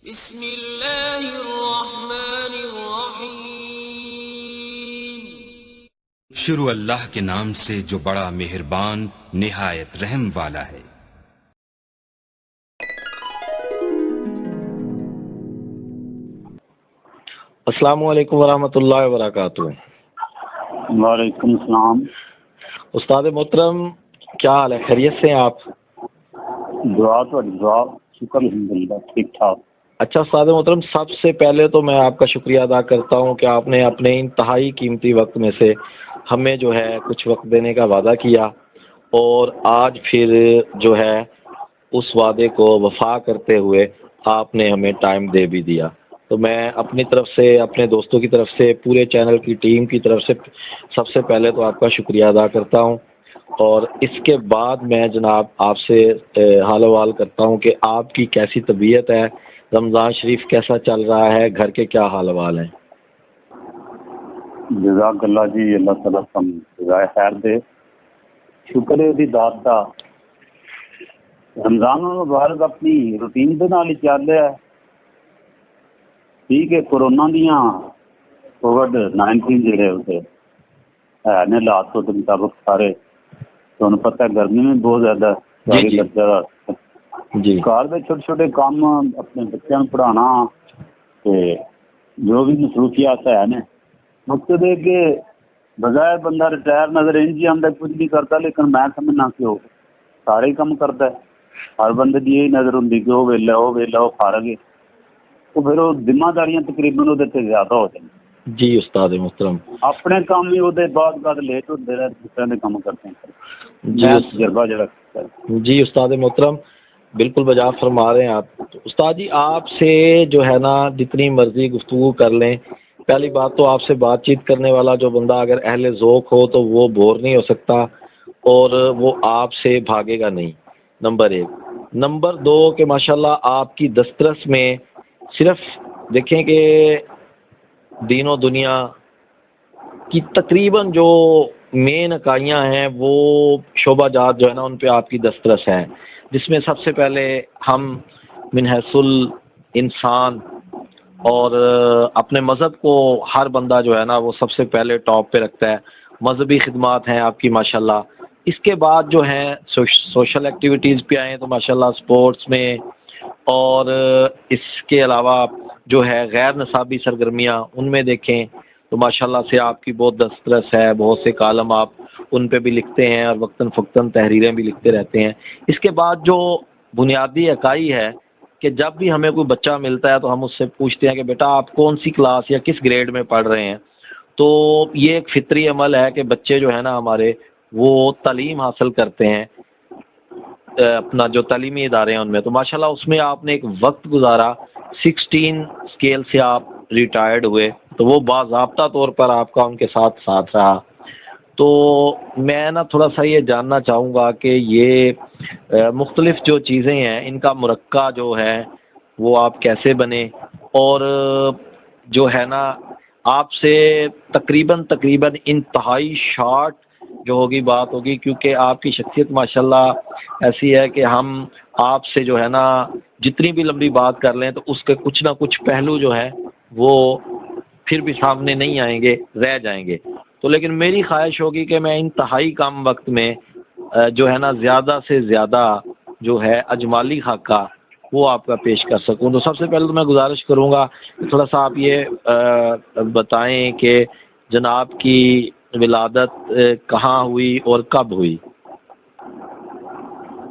बिस्मिल्लाहिर्रहमानिर्रहीम। शुरू अल्लाह के नाम से जो बड़ा मेहरबान निहायत रहम वाला है। अस्सलामु अलैकुम वरहमतुल्लाहि वबरकातुहू। वालेकुम सलाम। उस्ताद मोहतरम, क्या हाल है? खैरियत से हैं आप? दुआ तो दुआ, शुक्र अल्हम्दुलिल्लाह, ठीक ठाक। अच्छा उस्ताद मोहतरम, सबसे पहले तो मैं आपका शुक्रिया अदा करता हूँ कि आपने अपने इंतहाई कीमती वक्त में से हमें जो है कुछ वक्त देने का वादा किया और आज फिर जो है उस वादे को वफा करते हुए आपने हमें टाइम दे भी दिया। तो मैं अपनी तरफ से, अपने दोस्तों की तरफ से, पूरे चैनल की टीम की तरफ से सबसे पहले तो आपका शुक्रिया अदा करता हूँ और इसके बाद मैं जनाब आपसे हाल अहवाल करता हूँ कि आपकी कैसी तबीयत है, रमज़ान शरीफ कैसा चल रहा है, घर के क्या हाल अहवाल हैं? जज़ाकल्लाह जी, अल्लाह ताला तुम जज़ाए खैर दे। शुक्र है ਉਹਦੀ ਦਾਤ ਦਾ। रमज़ान मुबारक अपनी रूटीन ਦੇ ਨਾਲ ਹੀ ਚੱਲ ਰਿਹਾ ਹੈ। ठीक है, कोरोना दियां कोविड-19 ਜਿਹੜੇ ਉਹਦੇ है ने हालात तो मुताबिक सारे ਤੁਹਾਨੂੰ पता है गर्मी में बहुत ज़्यादा सारी बच्चा जी घर में छोटे छोटे काम अपने बच्चों को पढ़ाना ते जो भी मसरूफियात है ने मकसद है कि बजाय बंदा रिटायर नजर इंज ही आंदा कुछ नहीं करता, लेकिन मैं समझना कि वो सारे ही काम करता है। हर बंदे की यही नज़र होंगी कि वो वेला वो फारग है, तो फिर वो जिम्मेदारियां तकरीबन वो ज़्यादा हो जाए। जी उस्ताद मोहतरम, अपने काम ही वो बाद लेट होते रहे, दूसरे ने काम करते हैं। जी तजर्बा जरा जी उस्ताद मोहतरम, बिल्कुल बजा फरमा रहे हैं आप। तो उस्ताद जी, आपसे जो है ना जितनी मर्जी गुफ्तगू कर लें, पहली बात तो आपसे बातचीत करने वाला जो बंदा अगर अहले ज़ौक़ हो तो वो बोर नहीं हो सकता और वो आपसे भागेगा नहीं, नंबर एक। नंबर दो कि माशाल्लाह आपकी दस्तरस में सिर्फ देखें कि दीनों दुनिया की तकरीबन जो मेन इकाइयाँ हैं वो शोबाजात जो है ना उन पे आपकी दस्तरस है, जिसमें सबसे पहले हम मिनहसुल इंसान और अपने मज़हब को हर बंदा जो है ना वो सबसे पहले टॉप पे रखता है। मजहबी खिदमात हैं आपकी माशाल्लाह। इसके बाद जो है सोशल एक्टिविटीज़ पे आएँ तो माशाल्लाह स्पोर्ट्स में और इसके अलावा जो है गैर निसाबी सरगर्मियाँ उनमें देखें तो माशाल्लाह से आपकी बहुत दस्तरस है। बहुत से कालम आप उन पे भी लिखते हैं और वक्तन फ़क्तन तहरीरें भी लिखते रहते हैं। इसके बाद जो बुनियादी इकाई है कि जब भी हमें कोई बच्चा मिलता है तो हम उससे पूछते हैं कि बेटा आप कौन सी क्लास या किस ग्रेड में पढ़ रहे हैं। तो ये एक फितरी अमल है कि बच्चे जो है ना हमारे वो तालीम हासिल करते हैं अपना जो तालीमी इदारे हैं उनमें। तो माशाल्लाह उसमें आपने एक वक्त गुजारा, 16 स्केल से आप रिटायर्ड हुए, तो वो बाज़ाब्ता तौर पर आपका उनके साथ साथ रहा। तो मैं ना थोड़ा सा ये जानना चाहूँगा कि ये मुख्तलिफ़ जो चीज़ें हैं इनका मुरक्का जो है वो आप कैसे बने और जो है ना आपसे तकरीबन इंतहाई शॉर्ट जो होगी बात होगी, क्योंकि आपकी शख्सियत माशाल्लाह ऐसी है कि हम आपसे जो है ना जितनी भी लंबी बात कर लें तो उसके कुछ ना कुछ पहलू जो है वो फिर भी सामने नहीं आएंगे, रह जाएंगे। तो लेकिन मेरी ख्वाहिश होगी कि मैं इंतहाई कम वक्त में जो है ना ज़्यादा से ज़्यादा जो है अजमाली खाका वो आपका पेश कर सकूं। तो सबसे पहले तो मैं गुजारिश करूंगा कि थोड़ा सा आप ये बताएं कि जनाब की विलादत कहाँ हुई और कब हुई?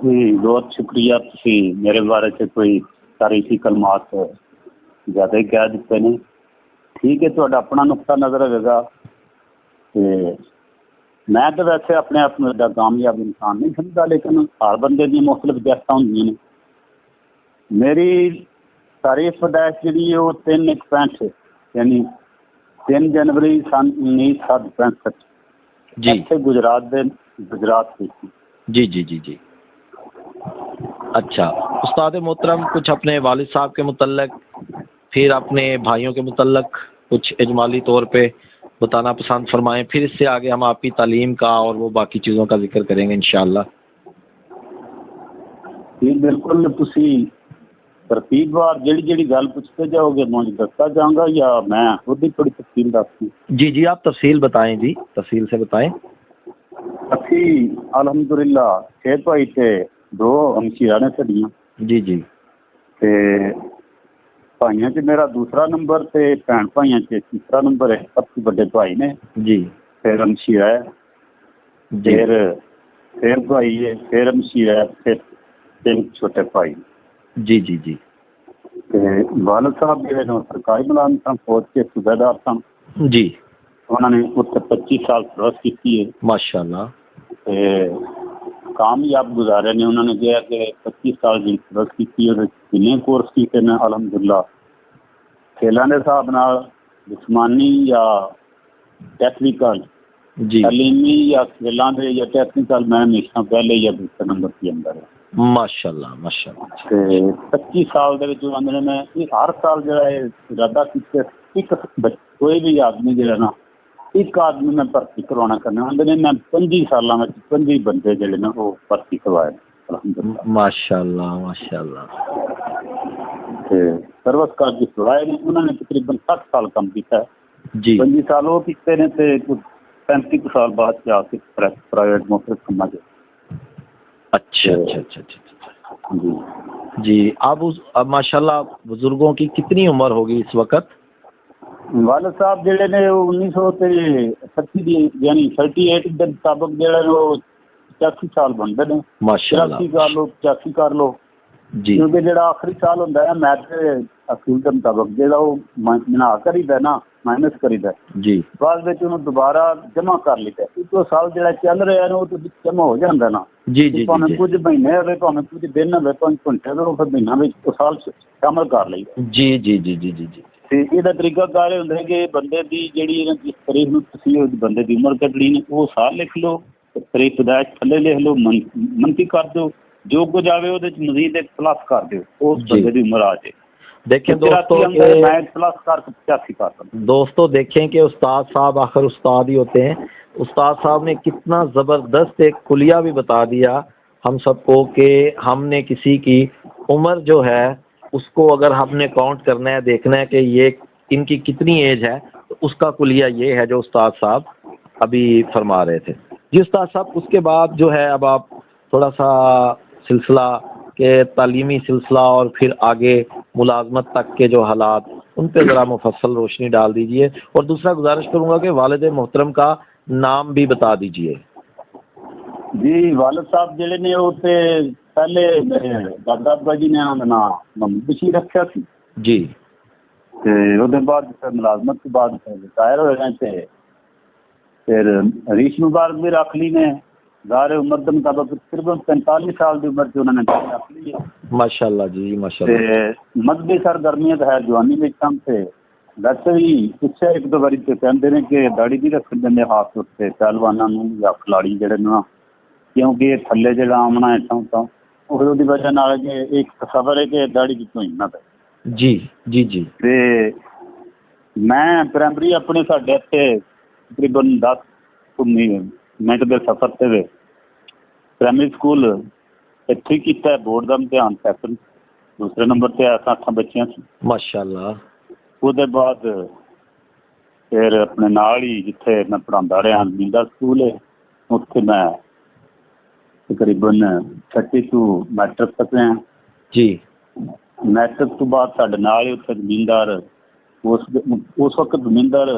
जी बहुत शुक्रिया। तुसी मेरे बारे से कोई तारीफी कलमात ज़्यादा ही कह दिते ने। ठीक है, तुहाडा अपना नुक्ता नज़र होगा। मैं तो वैसे अपने आप में एडा कामयाब इंसान नहीं समझता, लेकिन हर बंदे दी मुख्तलिफ जैसा होंगी ने। मेरी तारीफ पैदाइश जी वो 3/1/65 यानी 3 जनवरी सन 1965 जी गुजरात से। जी जी जी जी। अच्छा उस्ताद मोहतरम, कुछ अपने वालिद साहब के मुतल्लक फिर अपने भाइयों के मुतल्लक कुछ इजमाली तौर पे बताना पसंद फरमाएं, फिर इससे आगे हम आपकी तालीम का और वो बाकी चीज़ों का जिक्र करेंगे इंशाअल्लाह। जी बिल्कुल, तुसी तरतीबवार ਜਿਹੜੀ गल पूछते जाओगे मुझे दसता जाऊंगा या मैं खुद ही थोड़ी तफसील दस जी जी, आप तफसील बताएं जी, तफसील से बताएं। ਅਸੀਂ अलहमदुलिल्ला 6 भाई ਤੇ 2 ਹਮਸ਼ੀਰਾਂ ਨੇ ਸਾਡੀਆਂ। जी जी ਤੇ ਭਾਈਆਂ 'ਚ ਮੇਰਾ ਦੂਸਰਾ ਨੰਬਰ ਤੇ ਭੈਣ ਭਾਈਆਂ 'ਚ ਤੀਸਰਾ ਨੰਬਰ ਹੈ। ਸਭ ਤੋਂ ਵੱਡੇ ਭਾਈ ਨੇ, जी ਫਿਰ ਹਮਸ਼ੀਰਾ ਹੈ, जी ਫਿਰ ਭਾਈ ਹੈ, ਫਿਰ ਹਮਸ਼ੀਰਾ ਹੈ, ਫਿਰ 3 ਛੋਟੇ ਭਾਈ। जी जी जी ਤੇ ਵਾਲਦ ਸਾਹਿਬ ਜਿਹੜੇ ਨੇ ਸਰਕਾਰੀ ਮੁਲਾਜ਼ਮ ਸਨ, ਫੌਜ ਦੇ ਸੂਬੇਦਾਰ ਸਨ। जी ਉਹਨਾਂ ਨੇ ਉੱਥੇ 25 ਸਾਲ ਸਰਵਿਸ ਕੀਤੀ ਹੈ माशाल्लाह। ਤੇ ਕਾਮਯਾਬ ਗੁਜ਼ਾਰੇ ਨੇ। ਉਹਨਾਂ ਨੇ ਕਿਹਾ ਕਿ 25 ਸਾਲ ਦੀ ਸਰਵਿਸ ਕੀਤੀ, ਉਹਦੇ ਕਿੰਨੇ ਕੋਰਸ ਕੀਤੇ ਨੇ ਅਲਹਮਦੁਲਿਲਾ। ਖੇਲਾਂ ਦੇ ਹਿਸਾਬ ਨਾਲ ਜਿਸਮਾਨੀ ਜਾਂ ਟੈਕਨੀਕਲ, जी ਤਾਲੀਮੀ ਜਾਂ ਖੇਲਾਂ ਦੇ ਜਾਂ ਟੈਕਨੀਕਲ, ਮੈਂ ਹਮੇਸ਼ਾ ਪਹਿਲੇ ਜਾਂ ਦੂਸਰੇ ਨੰਬਰ 'ਤੇ ਆਉਂਦਾ ਰਿਹਾ। माशाल्लाह माशाल्लाह। ਤੇ 25 ਸਾਲ ਦੇ ਵਿੱਚ ਆਉਂਦੇ ਨੇ। ਮੈਂ ਇਹ ਹਰ ਸਾਲ ਜਿਹੜਾ ਇਹ ਇਰਾਦਾ ਕੀਤਾ, ਇੱਕ ਕੋਈ ਵੀ ਆਦਮੀ ਜਿਹੜਾ ਨਾ, ਇੱਕ ਆਦਮੀ ਮੈਂ ਭਰਤੀ ਕਰਵਾਉਣਾ ਕਰਨਾ ਆਉਂਦੇ ਨੇ। ਮੈਂ 25 ਸਾਲਾਂ ਵਿੱਚ 25 ਬੰਦੇ ਜਿਹੜੇ ਨੇ ਉਹ ਭਰਤੀ ਕਰਵਾਏ ਅਲਹਮਦੁਲਿਲਾ। माशाल्लाह माशाल्लाह। ਤੇ ਸਰਵਿਸ ਕਾਰਜ ਦੀ ਕਰਵਾਏ ਨੇ। ਉਹਨਾਂ ਨੇ ਤਕਰੀਬਨ 60 ਸਾਲ ਕੰਮ ਕੀਤਾ। जी 25 ਸਾਲ ਉਹ ਕੀਤੇ ਨੇ ਤੇ 35 ਸਾਲ ਬਾਅਦ ਜਾ ਕੇ ਪ੍ਰਾਈਵੇਟ ਮੁਫਤ ਕੰਮਾਂ 'ਚ। अच्छा अच्छा अच्छा अच्छा ਜੀ जी। अब माशाल्लाह बुजुर्गों की कितनी उम्र होगी इस वक्त? ਵਾਲਦ ਸਾਹਿਬ ਜਿਹੜੇ ਨੇ ਉਹ 1938 ਦੀ ਯਾਨੀ 38 ਦੇ ਮੁਤਾਬਕ ਜਿਹੜੇ ਨੇ ਉਹ 85 ਸਾਲ ਬਣਦੇ ਨੇ। माशाल्लाह 83 ਕਰ ਲਓ, 85 ਕਰ ਲਓ, जी ਕਿਉਂਕਿ ਜਿਹੜਾ ਆਖਰੀ ਸਾਲ ਹੁੰਦਾ ਹੈ ਮੈਥ ਦੇ ਅਸੂਲ ਦੇ ਮੁਤਾਬਕ ਜਿਹੜਾ ਉਹ ਬਣਾ ਕਰੀਦਾ ਨਾ, ਮਾਈਨਸ ਕਰੀਦਾ, जी ਬਾਅਦ ਵਿੱਚ ਉਹਨੂੰ ਦੁਬਾਰਾ ਜਮ੍ਹਾਂ ਕਰ ਲਈਦਾ। ਇੱਕੋ ਸਾਲ ਜਿਹੜਾ ਚੱਲ ਰਿਹਾ ਨਾ ਉਹ ਤੋਂ ਜਮ੍ਹਾਂ ਹੋ ਜਾਂਦਾ ਨਾ। जी जी ਭਾਵੇਂ जी ਕੁਝ ਮਹੀਨੇ ਹੋਵੇ, ਭਾਵੇਂ ਕੁਝ ਦਿਨ ਹੋਵੇ, ਭਾਵੇਂ ਘੰਟੇ ਹੋਵੇ, ਉਹ ਫਿਰ ਮਹੀਨਾ ਵਿੱਚ ਉਹ ਸਾਲ ਸ਼ਾਮਲ ਕਰ ਲਈਦਾ। जी जी जी जी जी जी ਤੇ ਇਹਦਾ ਤਰੀਕਾ ਕਾਰ ਇਹ ਹੁੰਦਾ ਹੈ ਕਿ ਬੰਦੇ ਦੀ ਜਿਹੜੀ ਇਹਨਾਂ ਜਿਸ ਤਰੀਕ ਨੂੰ ਤੁਸੀਂ ਉਸ ਬੰਦੇ ਦੀ ਉਮਰ ਕੱਢਣੀ ਨੇ ਉਹ ਸਾਲ ਲਿਖ ਲਓ, ਤਰੀਕ ਪਦਾਇਸ਼ ਥੱਲੇ ਲਿਖ ਲਓ, ਮੰਨਤੀ ਕਰ ਦਿਓ, ਜੋ ਕੁਝ ਆਵੇ ਉਹਦੇ 'ਚ ਮਜ਼ੀਦ ਇੱਕ ਪਲੱਸ ਕਰ ਦਿਓ, ਉਸ ਬੰਦੇ ਦੀ उम्र आ जाए। देखें दोस्तों मैं प्लस कर 85 कर। दोस्तों देखें कि उस्ताद साहब आखिर उस्ताद ही होते हैं। उस्ताद साहब ने कितना ज़बरदस्त एक कुलिया भी बता दिया हम सबको कि हमने किसी की उम्र जो है उसको अगर हमने काउंट करना है, देखना है कि ये इनकी कितनी एज है, तो उसका कुलिया ये है जो उस्ताद साहब अभी फरमा रहे थे। जी उस्ताद साहब, उसके बाद जो है अब आप थोड़ा सा सिलसिला के तालीमी सिलसिला और फिर आगे मुलाजमत तक के जो हालात उन पे ज़रा मुफस्सल रोशनी डाल दीजिए। और दूसरा गुजारिश करूँगा कि वालिद मोहतरम का नाम भी बता दीजिए। जी वालिद साहब ਜਿਹੜੇ ਨੇ ਉਹ ਤੇ ਪਹਿਲੇ ਦਾਦਾ ਅੱਬਾ ਜੀ ਨੇ ਉਹਨਾਂ ਦਾ ਨਾਮ ਮੁਹੰਮਦ ਬਸ਼ੀਰ ਰੱਖਿਆ ਸੀ जी ਤੇ ਉਹਦੇ ਬਾਅਦ ਫਿਰ ਮੁਲਾਜ਼ਮਤ ਤੋਂ ਬਾਅਦ ਰਿਟਾਇਰ ਹੋਏ ਨੇ ਤੇ ਫਿਰ ਰੀਸ਼ ਮੁਬਾਰਕ ਵੀ ਰੱਖ ਲਈ ਨੇ। ਜ਼ਾਹਿਰ ਉਮਰ ਦੇ ਮੁਤਾਬਕ ਤਕਰੀਬਨ 45 ਸਾਲ ਦੀ ਉਮਰ 'ਚ ਉਹਨਾਂ ਨੇ ਰੱਖ ਲਈ ਹੈ। माशाल्लाह जी माशाल्लाह। ਤੇ ਮਜ਼ਹਬੀ ਸਰਗਰਮੀਆਂ ਤਾਂ ਹੈ ਜਵਾਨੀ ਵਿੱਚ ਕੰਮ ਤੇ ਵੈਸੇ ਵੀ ਪੁੱਛਿਆ ਇੱਕ ਦੋ ਵਾਰੀ ਤੇ ਕਹਿੰਦੇ ਨੇ ਕਿ ਦਾੜੀ ਵੀ ਰੱਖਣ ਦਿੰਦੇ ਹੱਥ ਉੱਤੇ ਪਹਿਲਵਾਨਾਂ ਨੂੰ ਜਾਂ ਖਿਲਾੜੀ ਜਿਹੜੇ ਨੇ, ਕਿਉਂਕਿ ਇਹ ਥੱਲੇ ਜਿਹੜਾ ਆਉਣਾ ਇੱਥੋਂ ਤਾਂ ਉਹਦੀ ਵਜ੍ਹਾ ਨਾਲ ਕਿ ਇੱਕ ਖਬਰ ਹੈ ਕਿ ਦਾੜੀ ਦੀ ਧੋਈ ਨਾ ਪਏ। जी जी जी ਤੇ ਮੈਂ ਪ੍ਰਾਇਮਰੀ ਆਪਣੇ ਸਾਡੇ ਇੱਥੇ ਤਕਰੀਬਨ 10 ਮਿੰਟ ਦੇ ਸਫ਼ਰ 'ਤੇ ਵੇ ਪ੍ਰਾਇਮਰੀ ਸਕੂਲ ਇੱਥੇ ਕੀਤਾ। ਬੋਰਡ ਦਾ ਇਮਤਿਹਾਨ ਸੈਕੰਡ ਦੂਸਰੇ ਨੰਬਰ 'ਤੇ ਆਇਆ 8 ਬੱਚਿਆਂ ਸੀ। माशाल्लाह। ਉਹਦੇ ਬਾਅਦ ਫਿਰ ਆਪਣੇ ਨਾਲ ਹੀ ਜਿੱਥੇ ਮੈਂ ਪੜ੍ਹਾਉਂਦਾ ਰਿਹਾ ਮਿੰਦਾ ਸਕੂਲ ਹੈ, ਉੱਥੇ ਮੈਂ ਤਕਰੀਬਨ 32 ਮੈਟ੍ਰਿਕ ਤੱਕ ਰਿਹਾ। जी ਮੈਟ੍ਰਿਕ ਤੋਂ ਬਾਅਦ ਸਾਡੇ ਨਾਲ ਹੀ ਉੱਥੇ ਜ਼ਮੀਨਦਾਰ ਉਸ ਵਕਤ ਜ਼ਮੀਨਦਾਰ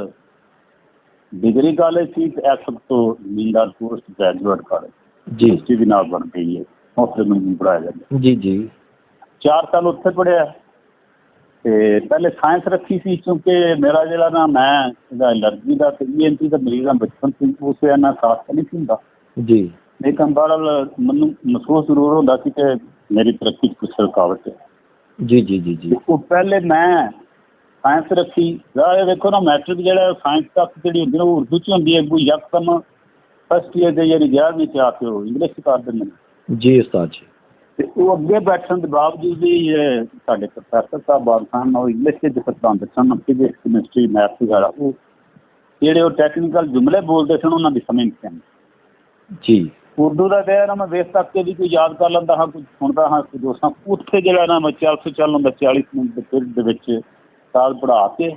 ਡਿਗਰੀ ਕਾਲਜ ਸੀ ਤੇ ਇਸ ਵਕਤ ਤੋਂ ਜ਼ਮੀਨਦਾਰ ਪੋਸਟ ਗ੍ਰੈਜੂਏਟ ਕਾਲਜ जी ਜੀ ਦੀ ਨਾਲ ਬਣ ਗਈ ਹੈ। ਉੱਥੇ ਮੈਨੂੰ ਪੜ੍ਹਾਇਆ ਜਾਂਦਾ। जी जी 4 ਸਾਲ ਉੱਥੇ ਪੜ੍ਹਿਆ ਤੇ ਪਹਿਲੇ ਸਾਇੰਸ ਰੱਖੀ ਸੀ ਕਿਉਂਕਿ ਮੇਰਾ ਜਿਹੜਾ ਨਾ ਮੈਂ ਇਹਦਾ ਐਲਰਜੀ ਦਾ ਤੇ ENT ਦਾ ਮਰੀਜ਼ ਆ ਬਚਪਨ ਤੋਂ, ਉਸ ਇੰਨਾ ਸਾਥ ਨਹੀਂ ਸੀ ਹੁੰਦਾ। जी ਲੇਕਿਨ ਬਹਰਹਾਲ ਮੈਨੂੰ ਮਹਿਸੂਸ ਜ਼ਰੂਰ ਹੁੰਦਾ ਸੀ ਕਿ ਮੇਰੀ ਤਰੱਕੀ 'ਚ ਕੁਛ ਰੁਕਾਵਟ ਹੈ। जी जी जी जी ਉਹ ਪਹਿਲੇ ਮੈਂ ਸਾਇੰਸ ਰੱਖੀ। ਜ਼ਾਹਿਰ ਦੇਖੋ ਨਾ ਮੈਟ੍ਰਿਕ ਜਿਹੜਾ ਸਾਇੰਸ ਤੱਕ ਜਿਹੜੀ ਹੁੰਦੀ ਨਾ ਉਹ ਉਰਦੂ 'ਚ ਹੁੰਦੀ ਹੈ। ਕੋਈ ਯਕਦਮ ਫਸਟ ਈਅਰ ਦੇ ਯਾਨੀ 11ਵੀਂ 'ਚ ਆ ਕੇ ਉਹ ਇੰਗਲਿਸ਼ 'ਚ ਕਰ ਦਿੰਦੇ ਨੇ। जी उस्ताद जी ਤੇ ਉਹ ਅੱਗੇ ਬੈਠਣ ਦੇ ਬਾਵਜੂਦ ਵੀ ਸਾਡੇ ਪ੍ਰੋਫੈਸਰ ਸਾਹਿਬ ਬਾਲਸਾਨ ਉਹ ਇੰਗਲਿਸ਼ ਦੇ ਪੜ੍ਹਾਉਂਦੇ ਸਨ, ਫਿਜ਼ਿਕਸ ਕੈਮਿਸਟਰੀ ਮੈਥ ਵਗੈਰਾ। ਉਹ ਜਿਹੜੇ ਉਹ ਟੈਕਨੀਕਲ ਜੁਮਲੇ ਬੋਲਦੇ ਸਨ ਉਹਨਾਂ ਦੀ ਸਮਝ ਨਹੀਂ ਆਉਂਦੀ। जी ਉਰਦੂ ਦਾ ਤੇ ਨਾ ਮੈਂ ਵੇਖ ਤੱਕ ਕੇ ਵੀ ਕੋਈ ਯਾਦ ਕਰ ਲੈਂਦਾ ਹਾਂ, ਕੁਝ ਸੁਣਦਾ ਹਾਂ ਕੁਝ ਦੋਸਤਾਂ ਉੱਥੇ ਜਿਹੜਾ ਨਾ ਮੈਂ 400 ਹੁੰਦਾ 40 ਮਿੰਟ ਦੇ ਪੀਰੀਅਡ ਦੇ ਵਿੱਚ ਸਾਲ ਪੜ੍ਹਾ ਕੇ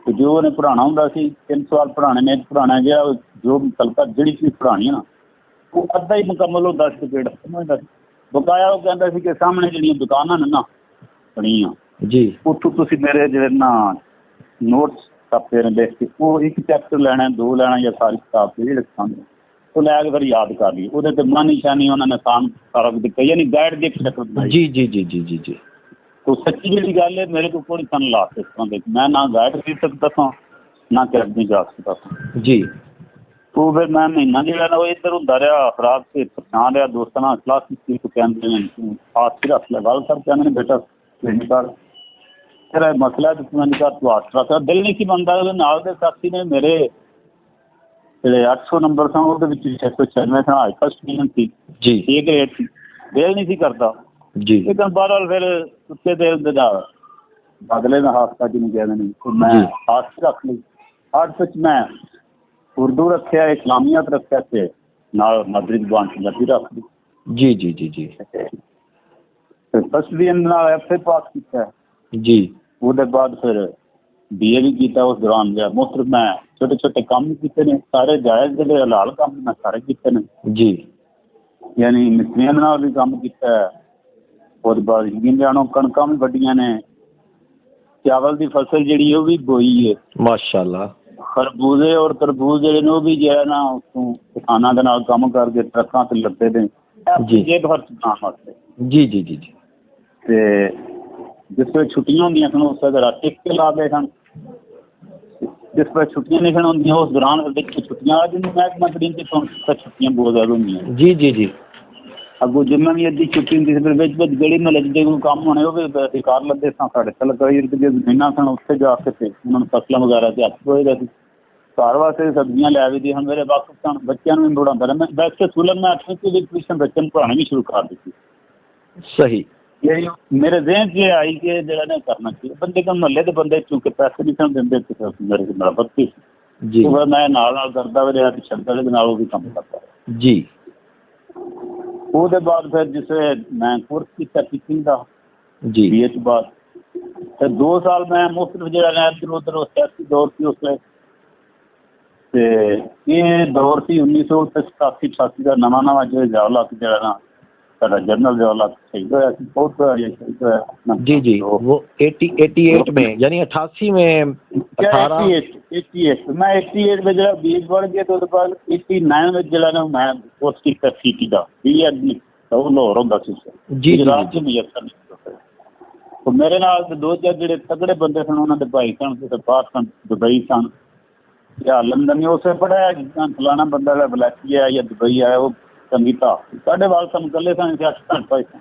ਤੇ ਜੋ ਉਹਨੇ ਪੜ੍ਹਾਉਣਾ ਹੁੰਦਾ ਸੀ 3 ਸਾਲ ਪੜ੍ਹਾਉਣੇ ਨੇ, ਪੜ੍ਹਾਉਣਾ ਜਿਹੜਾ ਜੋ ਤਲਕਾ ਜਿਹੜੀ ਚੀਜ਼ ਪੜ੍ਹਾਉਣੀ ਨਾ ਉਹ ਅੱਧਾ ਹੀ ਮੁਕੰਮਲ ਹੁੰਦਾ ਸੀ ਪੀਰੀਅਡ ਸਮਝਦਾ ਸੀ। ਬਕਾਇਆ ਉਹ ਕਹਿੰਦਾ ਸੀ ਕਿ ਸਾਹਮਣੇ ਜਿਹੜੀਆਂ ਦੁਕਾਨਾਂ ਨੇ ਨਾ ਬਣੀਆਂ ਜੀ ਉੱਥੋਂ ਤੁਸੀਂ ਮੇਰੇ ਜਿਹੜੇ ਨਾ ਨੋਟਸ ਛਾਪੇ ਨੇ ਲਿਖ ਕੇ ਉਹ ਇੱਕ ਚੈਪਟਰ ਲੈਣਾ, 2 ਲੈਣਾ ਜਾਂ ਸਾਰੀ ਕਿਤਾਬ ਜਿਹੜੀ ਲਿਖਾਂਗੇ ਉਹ ਲੈ ਕੇ ਫਿਰ ਯਾਦ ਕਰ ਲਈ। ਉਹਦੇ ਤੇ ਮਨ ਨਿਸ਼ਾਨੀ ਉਹਨਾਂ ਨੇ ਆਸਾਨ ਸਾਰਾ ਕੁਝ ਦਿੱਤਾ, ਯਾਨੀ ਗਾਈਡ ਦੀ ਇੱਕ ਸ਼ਕਲ ਬਣਾਈ। ਜੀ ਜੀ ਜੀ ਜੀ ਜੀ ਜੀ ਤੋ ਸੱਚੀ ਜਿਹੜੀ ਗੱਲ ਹੈ ਮੇਰੇ ਕੋਲ ਕੋਈ ਤਨ ਲਾ ਇਸ ਤਰ੍ਹਾਂ ਦੇ ਮੈਂ ਨਾ ਗਾਈਡ ਖਰੀਦ ਸਕਦਾ ਸਾਂ ਨਾ ਅਕੈਡਮੀ ਜਾ ਸਕਦਾ ਸਾਂ ਜੀ। ਤੋ ਫਿਰ ਮੈਂ ਮਹੀਨਾ ਜਿਹੜਾ ਨਾ ਉਹ ਇੱਧਰ ਹੁੰਦਾ ਰਿਹਾ, ਖਰਾਬ ਤੇ ਪਛਾਣ ਰਿਹਾ, ਦੋਸਤਾਂ ਨਾਲ ਕਲਾਸ ਕੀਤੀ ਤੋਂ ਕਹਿੰਦੇ ਨੇ ਆਸ ਕੇ ਰੱਖ ਲੈ ਗੱਲ ਸਭ ਕਹਿੰਦੇ ਨੇ ਬੇਟਾ ਟ੍ਰੇਨਿੰਗ ਕਰ ਤੇਰਾ ਮਸਲਾ ਤੇ ਤੂੰ ਨਹੀਂ ਕਰ ਤੂੰ ਆਸ ਰੱਖ। ਦਿਲ ਨਹੀਂ ਸੀ ਬਣਦਾ। ਉਹਦੇ ਨਾਲ ਦੇ ਸਾਥੀ ਨੇ ਮੇਰੇ ਜਿਹੜੇ 800 ਨੰਬਰ ਸਨ ਉਹਦੇ ਵਿੱਚ 696 ਸਨ, ਹਾਈ ਫਸਟ ਡਿਵੀਜ਼ਨ ਸੀ ਜੀ A ਗ੍ਰੇਡ ਸੀ, ਦਿਲ ਨਹੀਂ ਸੀ ਕਰਦਾ। ਜੀ ਲੇਕਿਨ ਬਹਰਹਾਲ ਫਿਰ ਉੱਤੇ ਦੇ ਦਾ ਬਦਲੇ ਦਾ ਹਾਸਤਾ ਜਿਹਨੂੰ ਕਹਿੰਦੇ ਨੇ ਮੈਂ ਜੀ। ਆਸ ਰੱਖ ਲਈ। ਆਰਟਸ ਵਿੱਚ ਮੈਂ ਉਰਦੂ ਰੱਖਿਆ, ਇਸਲਾਮੀਅਤ ਰੱਖਿਆ ਤੇ ਨਾਲ ਮਾਦਰੀ ਜ਼ੁਬਾਨ ਪੰਜਾਬੀ ਰੱਖ ਲਈ। ਜੀ ਜੀ ਜੀ ਜੀ ਫਸਟ ਡਿਵੀਜ਼ਨ ਨਾਲ FA ਪਾਸ ਕੀਤਾ। ਜੀ ਉਹਦੇ ਬਾਅਦ ਫਿਰ BA ਵੀ ਕੀਤਾ। ਉਸ ਦੌਰਾਨ ਜਿਹੜਾ ਮੁਫਤ ਮੈਂ ਛੋਟੇ ਛੋਟੇ ਕੰਮ ਵੀ ਕੀਤੇ ਨੇ, ਸਾਰੇ ਜਾਇਜ਼ ਜਿਹੜੇ ਹਲਾਲ ਕੰਮ ਮੈਂ ਸਾਰੇ ਕੀਤੇ ਨੇ। ਜੀ ਯਾਨੀ ਮਿਸਤਰੀਆਂ ਦੇ ਨਾਲ ਵੀ ਕੰਮ ਕੀਤਾ। ਉਹਦੇ ਬਾਅਦ ਯਕੀਨ ਜਾਣੋ ਕਣਕਾਂ ਵੀ ਵੱਡੀਆਂ ਨੇ, ਚਾਵਲ ਦੀ ਫਸਲ ਜਿਹੜੀ ਉਹ ਵੀ ਬੋਈ ਹੈ ਮਾਸ਼ਾਅੱਲਾ। ਖਰਬੂਜ਼ੇ ਔਰ ਤਰਬੂਜ਼ ਜਿਹੜੇ ਨੇ ਉਹ ਵੀ ਜਿਹੜਾ ਨਾ ਉੱਥੋਂ ਕਿਸਾਨਾਂ ਦੇ ਨਾਲ ਕੰਮ ਕਰਕੇ ਟਰੱਕਾਂ ਤੇ ਲੱਦੇ ਨੇ ਜੀ। ਜੇਬ ਖਰਚ ਬਣਾਉਣ ਵਾਸਤੇ। ਜੀ ਜੀ ਜੀ ਜੀ ਤੇ ਜਿਸ ਵੇਲੇ ਛੁੱਟੀਆਂ ਹੁੰਦੀਆਂ ਸਨ ਉਸ ਵੇਲੇ ਟਿੱਕੇ ਲਾ ਗਏ ਸਨ। ਜਿਸ ਵੇਲੇ ਛੁੱਟੀਆਂ ਨਹੀਂ ਸਨ ਹੁੰਦੀਆਂ ਉਸ ਦੌਰਾਨ ਦੇਖੋ ਛੁੱਟੀਆਂ ਆ ਜਿੰਨੀ ਮਹਿਕਮਾ ਕਰੀਮ ਤੇ ਛੁੱਟੀਆਂ ਬਹੁਤ ਜ਼ਿਆਦਾ ਹੁੰਦੀਆਂ। ਜੀ ਜੀ ਜੀ ਅੱਗੋਂ ਜਿੰਨਾ ਵੀ ਅੱਧੀ ਛੁੱਟੀ ਹੁੰਦੀ ਸੀ ਫਿਰ ਵਿੱਚ ਵਿੱਚ ਗਲੀ ਮਹੱਲੇ 'ਚ ਜੇ ਕੋਈ ਕੰਮ ਹੋਣੇ ਉਹ ਵੀ ਬੇਕਾਰ ਲੱਗੇ ਸਾਂ। ਸਾਡੇ ਕੋਲ ਕਈ ਰੁਪਏ ਜ਼ਮੀਨਾਂ ਸਨ, ਉੱਥੇ ਜਾ ਕੇ ਤੇ ਉਹਨਾਂ ਨੂੰ ਫਸਲਾਂ ਵਗੈਰਾ 'ਤੇ ਹੱਥ ਧੋਈਦਾ ਸੀ। ਘਰ ਵਾਸਤੇ ਸਬਜ਼ੀਆਂ ਲੈ ਵੀ ਦੀ। ਹੁਣ ਮੇਰੇ ਵਾਕਫ ਸਨ, ਬੱਚਿਆਂ ਨੂੰ ਵੀ ਪੜ੍ਹਾਉਂਦਾ ਰਿਹਾ ਮੈਂ। ਵੈਸੇ ਸਕੂਲ ਮੈਂ 8ਵੀਂ ਦੇ ਵਿੱਚ ਟਿਊਸ਼ਨ ਬੱਚਿਆਂ ਨੂੰ ਪੜ੍ਹਾਉਣੀ ਵੀ ਸ਼ੁਰੂ ਕਰ ਦਿੱਤੀ। ਸਹੀ। ਇਹ ਮੇਰੇ ਜ਼ਿਹਨ 'ਚ ਆਈ ਕਿ ਜਿਹੜਾ ਨਾ ਕਰਨਾ ਚਾਹੀਦਾ। ਬੰਦੇ ਕੋਲ ਮਹੱਲੇ ਦੇ ਬੰਦੇ ਚੂੰਕਿ ਪੈਸੇ ਨਹੀਂ ਸਨ ਦਿੰਦੇ ਤੇ ਮੇਰੇ ਨਾਲ ਬੱਤੀ ਜੀ ਉਹ ਮੈਂ ਨਾਲ ਕਰਦਾ ਵੀ ਰਿਹਾ ਤੇ ਛੱਡਦਾ ਦੇ ਨਾਲ ਉਹ ਵੀ ਕੰਮ ਕਰਦਾ ਰਿਹਾ। ਜੀ ਉਹਦੇ ਬਾਅਦ ਫਿਰ ਜਿਸ ਮੈਂ ਕੋਰਸ ਕੀਤਾ ਟੀਚਿੰਗ ਦਾ ਜੀ BA ਤੋਂ ਬਾਅਦ ਫਿਰ 2 ਸਾਲ ਮੈਂ ਮੁਫਤ ਜਿਹੜਾ ਨਾ ਇੱਧਰ ਉੱਧਰ ਸਿਆਸੀ ਦੌਰ ਸੀ ਉਸ ਵੇਲੇ। ਤੇ ਇਹ ਦੌਰ ਸੀ 1987 88 ਦਾ ਨਵਾਂ ਜਿਹੜਾ ਜਵਾਹਰਲਾਲ ਜਿਹੜਾ ਨਾ ਸਾਡਾ ਜਨਰਲ जवाहरलाल शहीद होया ਸੀ। बहुत शहीद होया। जी जी वो 88 में यानी 88 में 88 मैं 88 में जरा 20 बढ़ गया तो बाद 89 में जरा ना मैं कोर्स किया सीटी का BA तो लाहौर होंदा सी जी गुजरात च मुयसर नहीं। तो मेरे नाल 2-4 ਜਿਹੜੇ ਤਗੜੇ ਬੰਦੇ ਸਨ ਉਹਨਾਂ ਦੇ ਭਾਈ ਸਨ ਤੇ ਬਾਹਰ ਸਨ, ਦੁਬਈ ਸਨ ਜਾਂ ਲੰਦਨ ਨੇ ਉਸੇ ਪੜਿਆ ਫਲਾਣਾ ਬੰਦਾ ਦਾ ਬਲੈਕੀ ਹੈ ਜਾਂ ਦੁਬਈ ਆਇਆ ਉਹ ਸੰਗੀਤਾ ਸਾਡੇ ਵਾਲ ਸਾਨੂੰ ਇਕੱਲੇ ਸਨ 8 ਘੰਟੇ ਸਨ।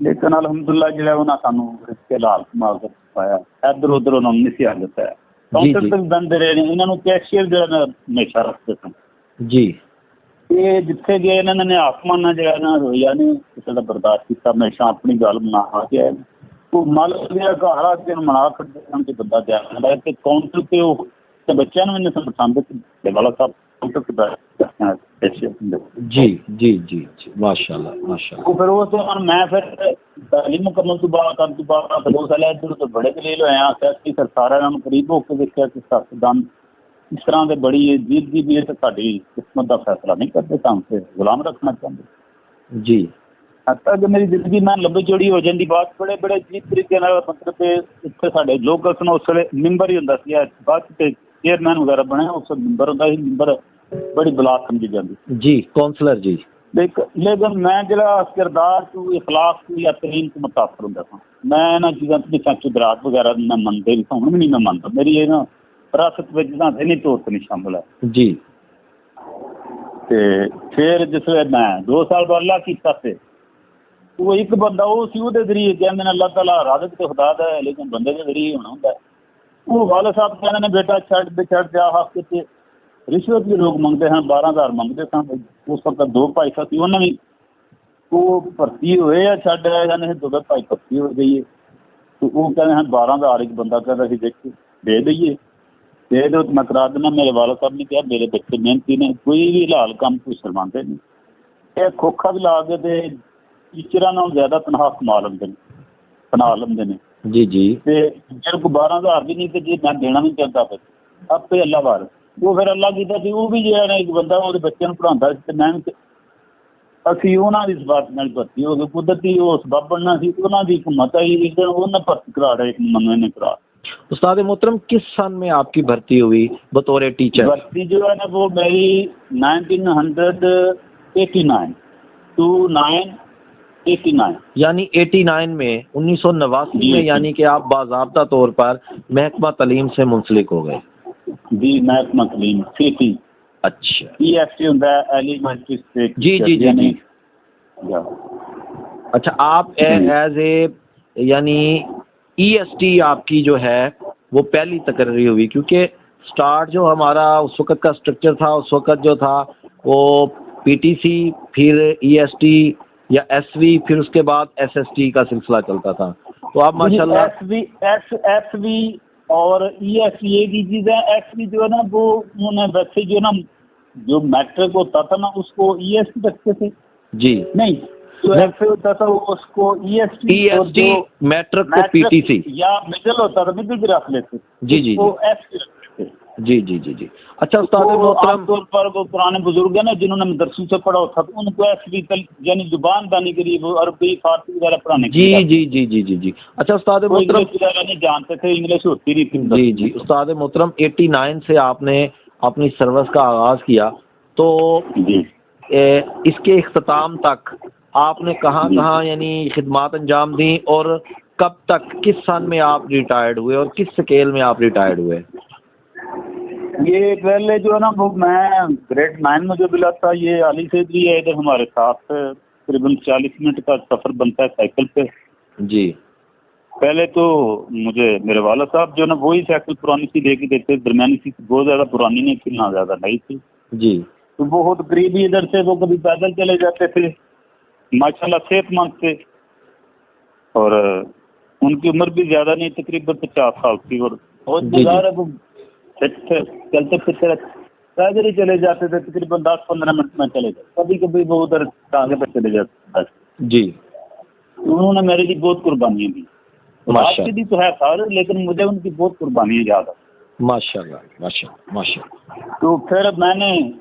ਲੇਕਿਨ ਅਲਹਮਦੁਲਿਲਾ ਜਿਹੜਾ ਉਹਨਾਂ ਸਾਨੂੰ ਰਿਸ਼ਤੇ ਲਾਲ ਕਮਾਲ ਕਰ ਪਾਇਆ। ਇੱਧਰ ਉੱਧਰ ਉਹਨਾਂ ਨੂੰ ਨਹੀਂ ਸੀ ਆ ਦਿੱਤਾ। ਕਾਊਂਟਰ ਤੇ ਬੰਦੇ ਰਹੇ ਨੇ ਇਹਨਾਂ ਨੂੰ ਕੈਸ਼ੀਅਰ ਜਿਹੜਾ ਨਾ ਹਮੇਸ਼ਾ ਰੱਖਦੇ ਸਨ। ਜੀ ਇਹ ਜਿੱਥੇ ਗਏ ਇਹਨਾਂ ਨੇ ਆਸਮਾਨਾ ਜਿਹੜਾ ਨਾ ਰੋਇਆ ਨੇ ਕਿਸੇ ਦਾ ਬਰਦਾਸ਼ਤ ਕੀਤਾ। ਹਮੇਸ਼ਾ ਆਪਣੀ ਗੱਲ ਮਨਾ ਕੇ ਉਹ ਮਾਲਕ ਜਿਹੜਾ ਘਰ ਆ ਕੇ ਮਨਾ ਕੱਢਦੇ ਸਨ ਕਿ ਬੰਦਾ ਦਿਆ ਤੇ ਕਾਊਂਟਰ ਤੇ ਉਹ ਤੇ ਬੱਚਿਆਂ ਨੂੰ ਇਹਨੇ ਪਸੰਦ ਤੇ ਵਾਲਾ ਸਾਹਿਬ ਜੀ ਜੀ ਜੀ ਜੀ ਮਾਸ਼ਾਅੱਲਾ ਮਾਸ਼ਾਅੱਲਾ। ਫਿਰ ਉਸ ਤੋਂ ਮੈਂ ਫਿਰ ਤਾਲੀਮ ਮੁਕੰਮਲ ਤੋਂ ਬਾਅਦ 2 ਸਾਲ ਇੱਧਰ ਤੋਂ ਬੜੇ ਦਲੀਲ ਹੋਇਆ ਸਿਆਸੀ ਫਿਰ ਸਾਰਿਆਂ ਨੂੰ ਕਰੀਬ ਹੋ ਕੇ ਦੇਖਿਆ ਕਿ ਸਿਆਸਤਦਾਨ ਇਸ ਤਰ੍ਹਾਂ ਦੇ ਬੜੀ ਅਜੀਬ ਜੀ ਵੀ ਸਾਡੀ ਕਿਸਮਤ ਦਾ ਫੈਸਲਾ ਨਹੀਂ ਕਰਦੇ ਤਾਂ ਤੇ ਗੁਲਾਮ ਰੱਖਣਾ ਚਾਹੁੰਦੇ। ਜੀ ਹੱਤਾਂ ਕਿ ਮੇਰੀ ਜ਼ਿੰਦਗੀ ਮੈਂ ਲੰਬੀ ਚੌੜੀ ਹੋ ਜਾਂਦੀ ਬਾਅਦ ਬੜੇ ਅਜੀਬ ਤਰੀਕੇ ਨਾਲ ਮਤਲਬ ਕਿ ਇੱਥੇ ਸਾਡੇ ਲੋਕਲ ਸਨ ਉਸ ਵੇਲੇ ਮੈਂਬਰ ਹੀ ਹੁੰਦਾ ਸੀ। ਬਾਅਦ ਤੇ ਚੇਅਰਮੈਨ ਵਗੈਰਾ ਬਣਿਆ ਉਸ ਮੈਂਬਰ ਹੁੰਦਾ ਸੀ। ਮੈਂਬਰ ਬੜੀ ਬਲਾਕ ਸਮਝੀ ਜਾਂਦੀ ਜੀ ਕਾਉਂਸਲਰ ਜੀ। ਲੇਕਿਨ ਮੈਂ ਜਿਹੜਾ ਕਿਰਦਾਰ ਤੋਂ ਇਖਲਾਕ ਤੋਂ ਜਾਂ ਤਰੀਨ ਤੋਂ ਮੁਤਾਸਰ ਹੁੰਦਾ ਸਾਂ। ਮੈਂ ਇਹਨਾਂ ਚੀਜ਼ਾਂ ਤੇ ਚਾਚੂ ਦਰਾਤ ਵਗੈਰਾ ਨਾ ਮੰਨਦੇ ਵੀ ਹੁਣ ਵੀ ਨਹੀਂ ਮੈਂ ਮੰਨਦਾ। ਮੇਰੀ ਇਹ ਨਾ ਵਿਰਾਸਤ ਵਿੱਚ ਤਾਂ ਇਹਨੀ ਤੌਰ 'ਤੇ ਨਹੀਂ ਸ਼ਾਮਿਲ ਹੈ ਜੀ। ਤੇ ਫਿਰ ਜਿਸ ਵੇਲੇ ਮੈਂ 2 ਸਾਲ ਬਾਅਦ ਅੱਲਾ ਕੀਤਾ ਤੇ ਉਹ ਇੱਕ ਬੰਦਾ ਉਹ ਸੀ ਉਹਦੇ ਜ਼ਰੀਏ ਕਹਿੰਦੇ ਨੇ ਅੱਲਾਹ ਤਾਲਾ ਰਾਜ਼ਕ ਤੇ ਖੁਦਾ ਦਾ ਹੈ ਲੇਕਿਨ ਬੰਦੇ ਦੇ ਜ਼ਰੀਏ ਹੋਣਾ ਹੁੰਦਾ। ਉਹ ਵਾਲਾ ਸਾਹਿਬ ਕਹਿੰਦੇ ਨੇ ਬੇਟਾ ਛੱਡ ਜਾ ਹਫ਼ਤੇ 'ਚ ਰਿਸ਼ਵਤ ਵੀ ਲੋਕ ਮੰਗਦੇ ਹਨ 12,000 ਮੰਗਦੇ ਸਨ। ਉਸ ਵਕਤ 2 ਭਾਈ ਸੀ ਉਹਨਾਂ ਵੀ ਉਹ ਭਰਤੀ ਹੋਏ ਆ ਛੱਡ ਆਏ ਜਾਂਦੇ 2 ਭਾਈ ਭਰਤੀ ਹੋ ਗਈ ਹੈ। ਤੇ ਉਹ ਕਹਿੰਦੇ ਹਨ 12,000 ਇੱਕ ਬੰਦਾ ਕਹਿੰਦਾ ਸੀ ਦੇਖ ਦੇ ਦਈਏ दे दो तो मैं करा देना। मेरे वाला साहब ने कहा मेरे बच्चे मेहनती ने, कोई भी हाल काम कोई शर्माते नहीं, ये खोखा भी ला के ते टीचर नालों ज्यादा तनख्वाह कमा लेंगे बना लेंगे ने जी जी ते मेरे को 12,000 भी नहीं ते जी मैं देना नहीं चाहता फिर अब तो अल्लाह वार वो फिर अल्लाह की दी वो भी जो है एक बंदा वो बच्चे पढ़ाता ते मैं ਅਸੀਂ ਉਹਨਾਂ ਦੀ ਸਬਾਤ ਨਾਲ ਭਰਤੀ ਹੋ ਗਏ। ਕੁਦਰਤੀ ਉਹ ਸਬਬ ਬਣਨਾ ਸੀ, ਉਹਨਾਂ ਦੀ ਹਿੰਮਤ आई एक दिन ਉਹਨਾਂ ਭਰਤੀ करा रहे एक महीने ने करा। उस्ताद मोहतरम किस सन में आपकी भर्ती हुई बतौर टीचर? भर्ती जो है ना वो मेरी 1989 टू 989 यानी 89 में 1989 में, यानी कि आप बाज़ाब्ता तौर पर महकमा तालीम से मुंसलिक हो गए। जी महकमा तालीम सिटी। अच्छा EFT होता है एलिमेंट्री स्टेट। जी जी जी जी। अच्छा आप एज ए यानी EST आपकी जो है वो पहली तकर्री हुई, क्योंकि स्टार्ट जो हमारा उस वक़्त का स्ट्रक्चर था, उस वक़्त जो था वो PTC, फिर EST या SV, फिर उसके बाद SST का सिलसिला चलता था। तो आप माशाल्लाह SV और EST एक ही चीज़ है। SV जो है ना वो उन्होंने वैसे जो ना जो मैट्रिक होता था ना उसको EST रखते थे जी, नहीं तो ऐसे होता था उसको EST मैट्रिक को PTC या मिडिल होता था, मिडिल भी रख लेते जी जी वो ST रखते थे। जी जी जी जी। अच्छा उस्ताद मोहतरम आमतौर पर वो पुराने बुजुर्ग है ना जिन्होंने मदरसों से पढ़ा होता था उनको SB यानी जुबान दानी के लिए वो अरबी फारसी वगैरह पढ़ाने जी जी जी जी जी जी। अच्छा उस्ताद मोहतरम नहीं जानते थे, इंग्लिश होती नहीं थी। जी जी उस्ताद मोहतरम 89 से आपने अपनी सर्विस का आगाज़ किया, तो इसके इख्तिताम तक आपने कहाँ कहाँ यानी खिदमात अंजाम दी और कब तक, किस सन में आप रिटायर्ड हुए और किस स्केल में आप रिटायर्ड हुए? ये पहले जो है ना वो मैं ग्रेड 9 में जो मिला था, ये अली से भी है इधर हमारे साथ, तकरीबन 40 मिनट का सफ़र बनता है साइकिल पे जी। पहले तो मुझे मेरे वाला साहब जो ना वही साइकिल पुरानी सी लेके देते, दरमियानी सी, बहुत ज़्यादा पुरानी नहीं थी ना ज़्यादा नई थी जी। तो बहुत करीबी इधर से वो कभी पैदल चले जाते थे, माशाल्लाह सेहतमंद थे और उनकी उम्र भी ज़्यादा नहीं, तकरीबन 50 साल थी और बहुत गुजार है वो फिट थे, चलते फिरते पैदल ही चले जाते थे, तकरीबन 10-15 मिनट में चले जाते, कभी कभी वो उधर आगे पर चले जाते जी। उन्होंने मेरे लिए बहुत कुर्बानियाँ दी, आपकी भी तो है सारे, लेकिन मुझे उनकी बहुत कुर्बानियाँ याद है माशाल्लाह माशाल्लाह माशाल्लाह। तो फिर मैंने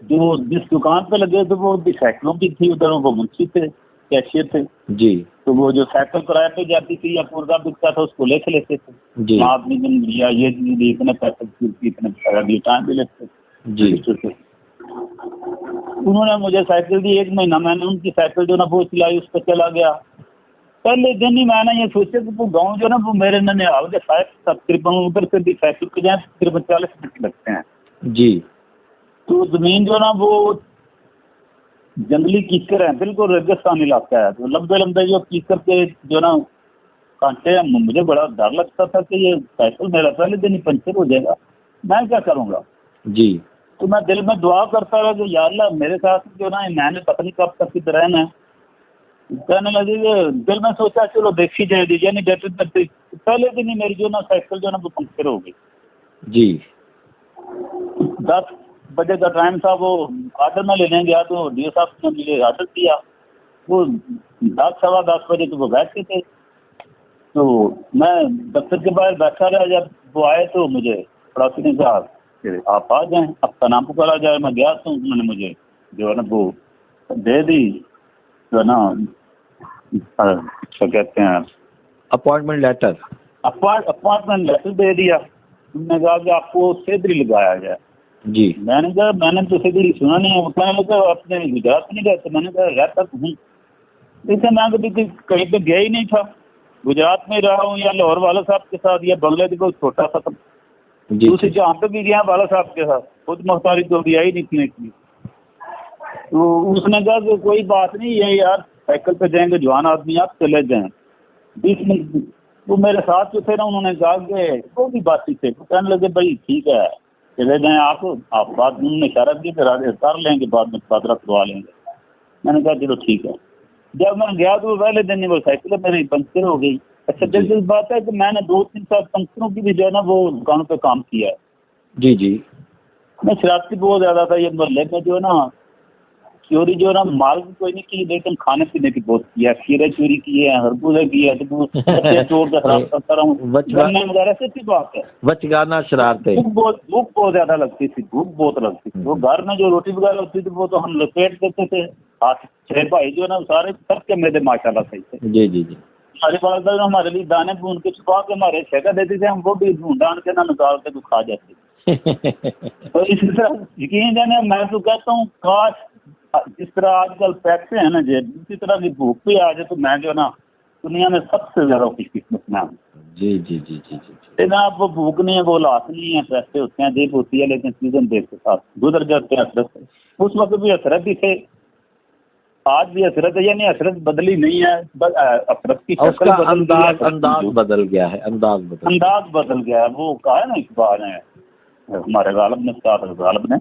जो जिस दुकान पे लगे थे वो भी साइकिलों की थी, उधर वो मुंशी थे, कैशियर थे जी। तो वो जो साइकिल किराए पे जाती थी या पुर्जा बिकता था उसको लेके लेते थे जी। आपने दिन लिया ये इतने पैसे इतने पैसा दिए, टाइम भी लेते जी। उन्होंने मुझे साइकिल दी, 1 महीना मैंने उनकी साइकिल जो ना वो चलाई, उस पर चला गया। पहले दिन ही मैंने ये सोचा कि वो गाँव जो ना वो मेरे ननिहाल के तकरीबन उधर से भी साइकिल पे जाए तकरीबन 40 मिनट लगते हैं जी। तो ज़मीन जो ना वो जंगली कीचड़ है, बिल्कुल रेगिस्तान इलाका है, तो लंबे लंबे जो कीचड़ के जो ना कांटे हैं, मुझे बड़ा डर लगता था कि ये साइकिल मेरा पहले दिन ही पंचर हो जाएगा, मैं क्या करूँगा जी। तो मैं दिल में दुआ करता रहा कि या अल्लाह मेरे साथ जो ना मैंने पता नहीं कब तक किधर रहना है। कहने लगे दिल में सोचा चलो देखी जाएगी, यानी डरते डरते पहले दिन ही मेरी जो ना साइकिल जो ना वो पंक्चर हो गई जी। 10 बजे का टाइम था, वो आर्डर में लेने गया तो डीओ साहब ने मुझे आर्डर दिया, वो 10-10:15 बजे तो वो बैठते थे, तो मैं दफ्तर के बाहर बैठा रहा। जब वो आए तो मुझे पड़ोसी ने कहा कि आप आ जाएं, आपका नाम पुकारा जाए। मैं गया तो उन्होंने मुझे जो है ना वो दे दी, जो है ना क्या कहते हैं अपॉइंटमेंट लेटर दे दिया। उन्होंने कहा कि आपको सेदरी लगाया जाए जी। मैंने कहा मैंने तो सेदरी सुना नहीं है। वो कहने लगा अपने गुजरात में नहीं रहते। मैंने कहा रहता हूँ, जैसे मैं कभी कहीं पे गया ही नहीं था, गुजरात में रहा हूँ या लाहौर वाला साहब के साथ या बांग्लादेश को छोटा सा था, दूसरी जहाँ पे भी गया वाला साहब के साथ, खुद मुख्तारी तो दिया ही नहीं थी इतनी। तो उसने कहा कि कोई बात नहीं है यार, साइकिल पे जाएंगे, जवान आदमी आप चले जाएं। 20 मिनट वो मेरे साथ जो थे ना, उन्होंने कहा कि वो भी बातचीत थे, तो कहने लगे भाई ठीक है चले जाएं आप बात, उन्होंने इशारा दिया फिर कर लेंगे, बाद में बात करवा लेंगे। मैंने कहा चलो ठीक है। जब मैं गया तो पहले दिन वो साइकिल मेरी पंक्चर हो गई, अच्छा, दिलचस्प बात है कि मैंने 2-3 साल कंपनियों की भी जो है ना वो दुकानों पे काम किया है। जी जी। मैं शरारती बहुत ज्यादा था, ये मोहल्ले में जो है ना चोरी जो है ना माल की कोई नहीं की, लेकिन खाने पीने की बहुत किया। खीरे चोरी किए हैं, खरबूजे किए हैं, तो बच्चे तोड़ कर खराब करता रहा हूँ वगैरह। सच्ची बात है, बचगाना शरारते। भूख बहुत ज्यादा लगती थी, भूख बहुत लगती थी। वो घर में जो रोटी वगैरह होती थी वो तो हम लपेट देते थे। 6 भाई जो है ना सारे सबके मेरे माशाल्लाह सही थे। जी जी जी। हमारे वालदा जो हमारे लिए दाने भून के छुपा के हमारे ठेका देते थे, हम वो भी ढूंढ ढांड के ना निकाल के तो खा जाते। तो इसी तरह यकीन जाने मैं तो कहता हूँ काश जिस तरह आजकल पैसे हैं ना जेब, उसी तरह की भूख भी आ जाए तो मैं जो है ना दुनिया में सबसे ज्यादा खुशकिस्मत में हूँ। जी जी जी जी जी। लेकिन आप वो भूख नहीं है, वो लाश नहीं है, पैसे होते हैं, जेब होती है, लेकिन सीजन देख के साथ गुजर जाते हैं हसरत से। उस वक्त भी हसरत ही थे, आज भी हसरत है, यानी हसरत बदली नहीं है, हसरत की शक्ल बदल गई है, अंदाज बदल गया है, अंदाज बदल गया है। वो कहा है ना इकबाल है हमारे गालिब ने, उस्ताद गालिब ने,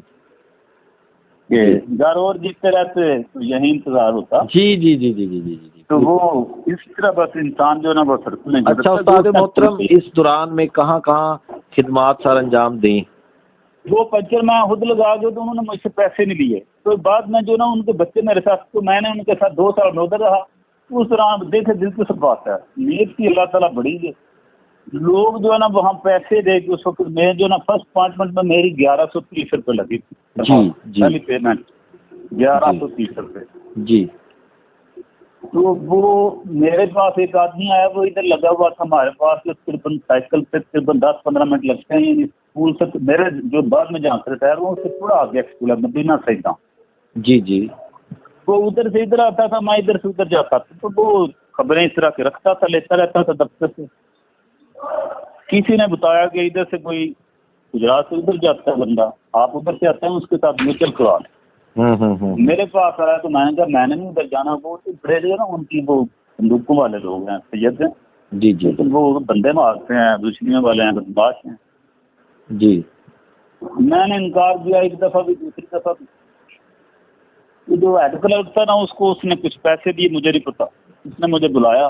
कि घर और जीतते रहते तो यही इंतजार होता। जी जी जी जी जी जी जी। तो वो इस तरह बस इंसान जो है ना वो सड़क में। अच्छा उस्ताद मोहतरम, इस दौरान में कहाँ कहाँ खिदमात सर अंजाम दी? वो पंचर में खुद लगा के तो उन्होंने मुझसे पैसे नहीं लिए। तो बाद में जो ना उनके बच्चे मेरे साथ, तो मैंने उनके साथ 2 साल में उधर रहा। उस दौरान देखे दिलचस्प बात है, नीयत की अल्लाह ताला बड़ी है। लोग जो है ना वहाँ पैसे दे के, उस वक्त मैं जो ना फर्स्ट 5 मिनट में मेरी 1130 रुपये लगी थी पहली पेमेंट, 1130 रुपये जी। तो वो मेरे पास एक आदमी आया, वो इधर लगा हुआ था हमारे पास, तकरीबन साइकिल पे तकरीबन 10-15 मिनट लगते हैं स्कूल से। मेरे जो बाद में जहाँ से रिटायर हुआ उससे थोड़ा आगे स्कूल है, मदीना सईदा। जी जी। वो उधर से इधर आता था, मैं इधर से उधर जाता था, तो वो खबरें इस तरह के रखता था, लेता रहता था दफ्तर से। किसी ने बताया कि इधर से कोई गुजरात से उधर जाता है बंदा, आप उधर से आते हैं, उसके साथ म्यूचुअल करवा। मेरे पास आया तो मैंने कहा मैंने नहीं उधर जाना। वो तो बड़े जो है ना उनकी वो बंदूकों वाले लोग हैं, सैयद हैं जी जी, तो वो बंदे मारते हैं, दुश्मनियों वाले हैं, बदमाश हैं जी। मैंने इनकार किया एक दफा भी, दूसरी दफा भी। वो जो हेड क्लर्क था ना उसको उसने कुछ पैसे दिए, मुझे नहीं पता। उसने मुझे बुलाया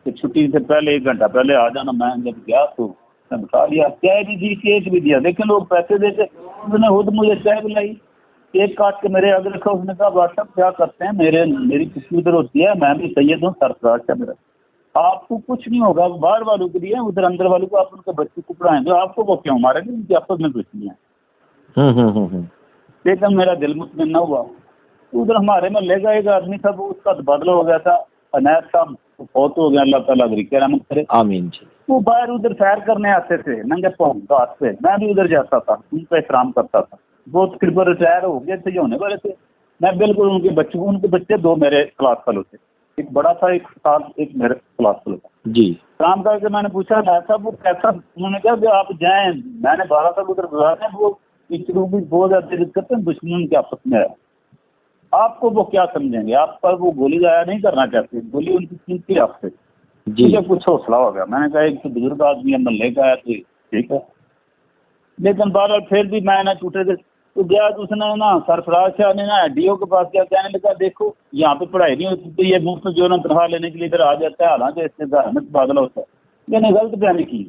कि छुट्टी से पहले 1 घंटा पहले आ जाना। मैं जब गया तो उसने बता दिया, चाय भी दी, केक भी दिया। लेकिन लोग पैसे देते, उसने खुद मुझे चाय पिलाई, केक काट के मेरे आगे रखा। उसने कहा भाई साहब क्या करते हैं, मेरी खुशी उधर होती है, मैं भी सैयद हूँ, सरफराज है मेरा, आपको कुछ नहीं होगा, बाहर वालों के लिए, उधर अंदर वालों को आप उनके बच्चे को पढ़ाएंगे, आपको वो क्यों मारेंगे, उनकी आपस में कुछ नहीं है। लेकिन मेरा दिल मुतमईन न हुआ। उधर हमारे मोहल्ले का एक आदमी था, वो उसका तबादला हो गया था, अनैत साहब बहुत हो गया, अल्लाह ताला की रहमत करे, आमीन जी। वो बाहर उधर सैर करने आते थे नंगे पाँव घाट पे, मैं भी उधर जाता था, उनका एहतराम करता था। वो तकरीबन रिटायर हो गए थे, होने वाले थे। मैं बिल्कुल उनके बच्चे 2 मेरे क्लास फेलो थे, एक बड़ा था, एक साथ एक मेरे क्लास फेलो था जी। काम करके मैंने पूछा था साहब वो कैसा, उन्होंने कहा कि आप जाएं, मैंने 12 साल उधर गुजारे, वो इच्छू भी बहुत ज्यादा दिक्कत है, दुश्मन के आपस में है, आपको वो क्या समझेंगे, आप पर वो गोली जाया नहीं करना चाहते, गोली उनकी कीमती आपसे। मुझे कुछ हौसला हो गया, मैंने कहा एक तो बुजुर्ग आदमी है, मोहल्ले का है, तो ठीक है। लेकिन बार फिर भी मैं ना टूटे थे तो गया, तो उसने ना सरफराज शाह ने ना डीओ के पास गया, कहने लगा देखो यहाँ पे पढ़ाई नहीं होती, तो ये मुफ्त जो ना तनख्वाह लेने के लिए इधर आ जाता है, हालांकि इससे धार्मिक तबादला होता है। मैंने गलत बयानी की,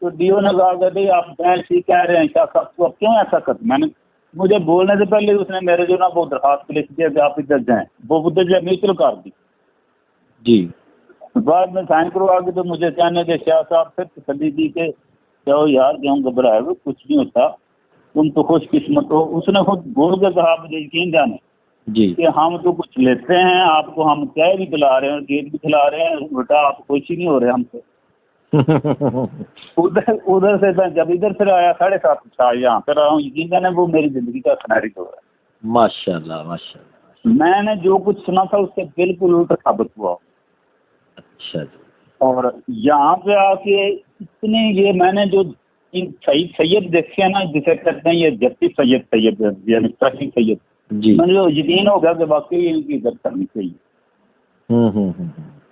तो डीओ ने कहा भाई आप ठीक कह रहे हैं शाह साहब, तो आप क्यों ऐसा करते। मैंने, मुझे बोलने से पहले उसने मेरे जो ना वो दरखास्त लिख दिया कि आप इधर जाएँ, वो उधर जाए म्यूचुअल कर दी जी। बाद में साइन करवा के तो मुझे कहने के शाह साहब फिर तसल्ली दी के जाओ यार, क्यों घबराए हो, कुछ नहीं होता, तुम तो खुशकिस्मत हो। उसने खुद बोल के कहा, मुझे यकीन जाने जी कि हम तो कुछ लेते हैं, आपको हम चाय भी पिला रहे हैं, केक भी खिला रहे हैं, बेटा आप खुश ही नहीं हो रहे हमसे। उधर से मैं जब इधर फिर आया 7:30 यहाँ पर रहा हूँ, यकीन जाने वो मेरी जिंदगी का सुनहरी दौर है। माशाल्लाह माशाल्लाह। मैंने जो कुछ सुना था उससे बिल्कुल उल्टा साबित हुआ। अच्छा जी। और यहाँ पे आके इतने ये मैंने जो सैयद देखे हैं ना, जिसे कहते हैं ये जत्ती सैयद सैयद जी, मुझे यकीन हो गया कि वाकई इनकी इज्जत करनी चाहिए।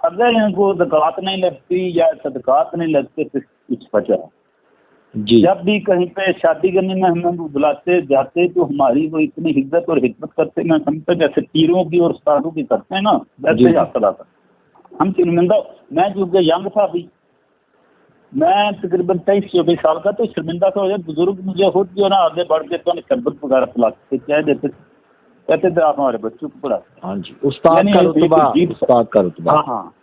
अगर इनको ज़कात नहीं लगती या सदकात नहीं लगते तो कुछ बचा जी। जब भी कहीं पे शादी करने में हमें बुलाते जाते तो हमारी वो इतनी इज्जत और हिकमत करते, मैं समझता जैसे पीरों की और उस्तादों की करते हैं ना, वैसे ही आता था। हम शर्मिंदा, मैं चूँकि यंग था अभी, मैं तकरीबन 23-24 साल का, तो शर्मिंदा सा हो जाए। बुजुर्ग मुझे खुद जो ना आगे बढ़ के तो शरबत वगैरह पिलाते थे, चाय देते थे, कहते थे आप हमारे बच्चों को पढ़ा। हाँ जी, उस्ताद का रुतबा, उस्ताद का रुतबा। हाँ हाँ,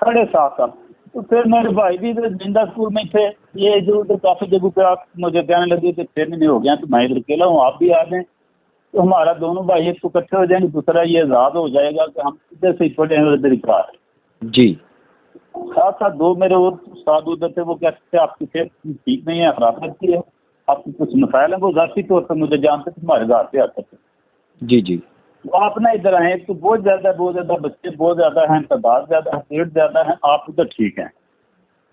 7.5 साल। तो फिर मेरे भाई भी इधर जिंदा स्कूल में थे, ये इधर उधर काफ़ी जगह पे आप मुझे कहने लगे कि 6 महीने हो गया तो मैं इधर अकेला हूँ, आप भी आ जाएं, तो हमारा दोनों भाई एक तो इकट्ठे हो जाएंगे, दूसरा ये आज़ाद हो जाएगा कि हम इधर से पढ़े हैं उधर ही। जी। साथ साथ 2 मेरे और उस्ताद उधर थे, वो कहते थे आपकी सेहत ठीक नहीं है, खराब लगती है, आपकी कुछ मसाइल हैं, वो ज़ाती तौर पर मुझे जानते थे, हमारे घर पे आते थे। जी जी। तो आप ना इधर आए, तो बहुत ज़्यादा बच्चे बहुत ज़्यादा हैं, तादाद ज़्यादा है, पेड़ ज़्यादा है, आप उधर ठीक हैं।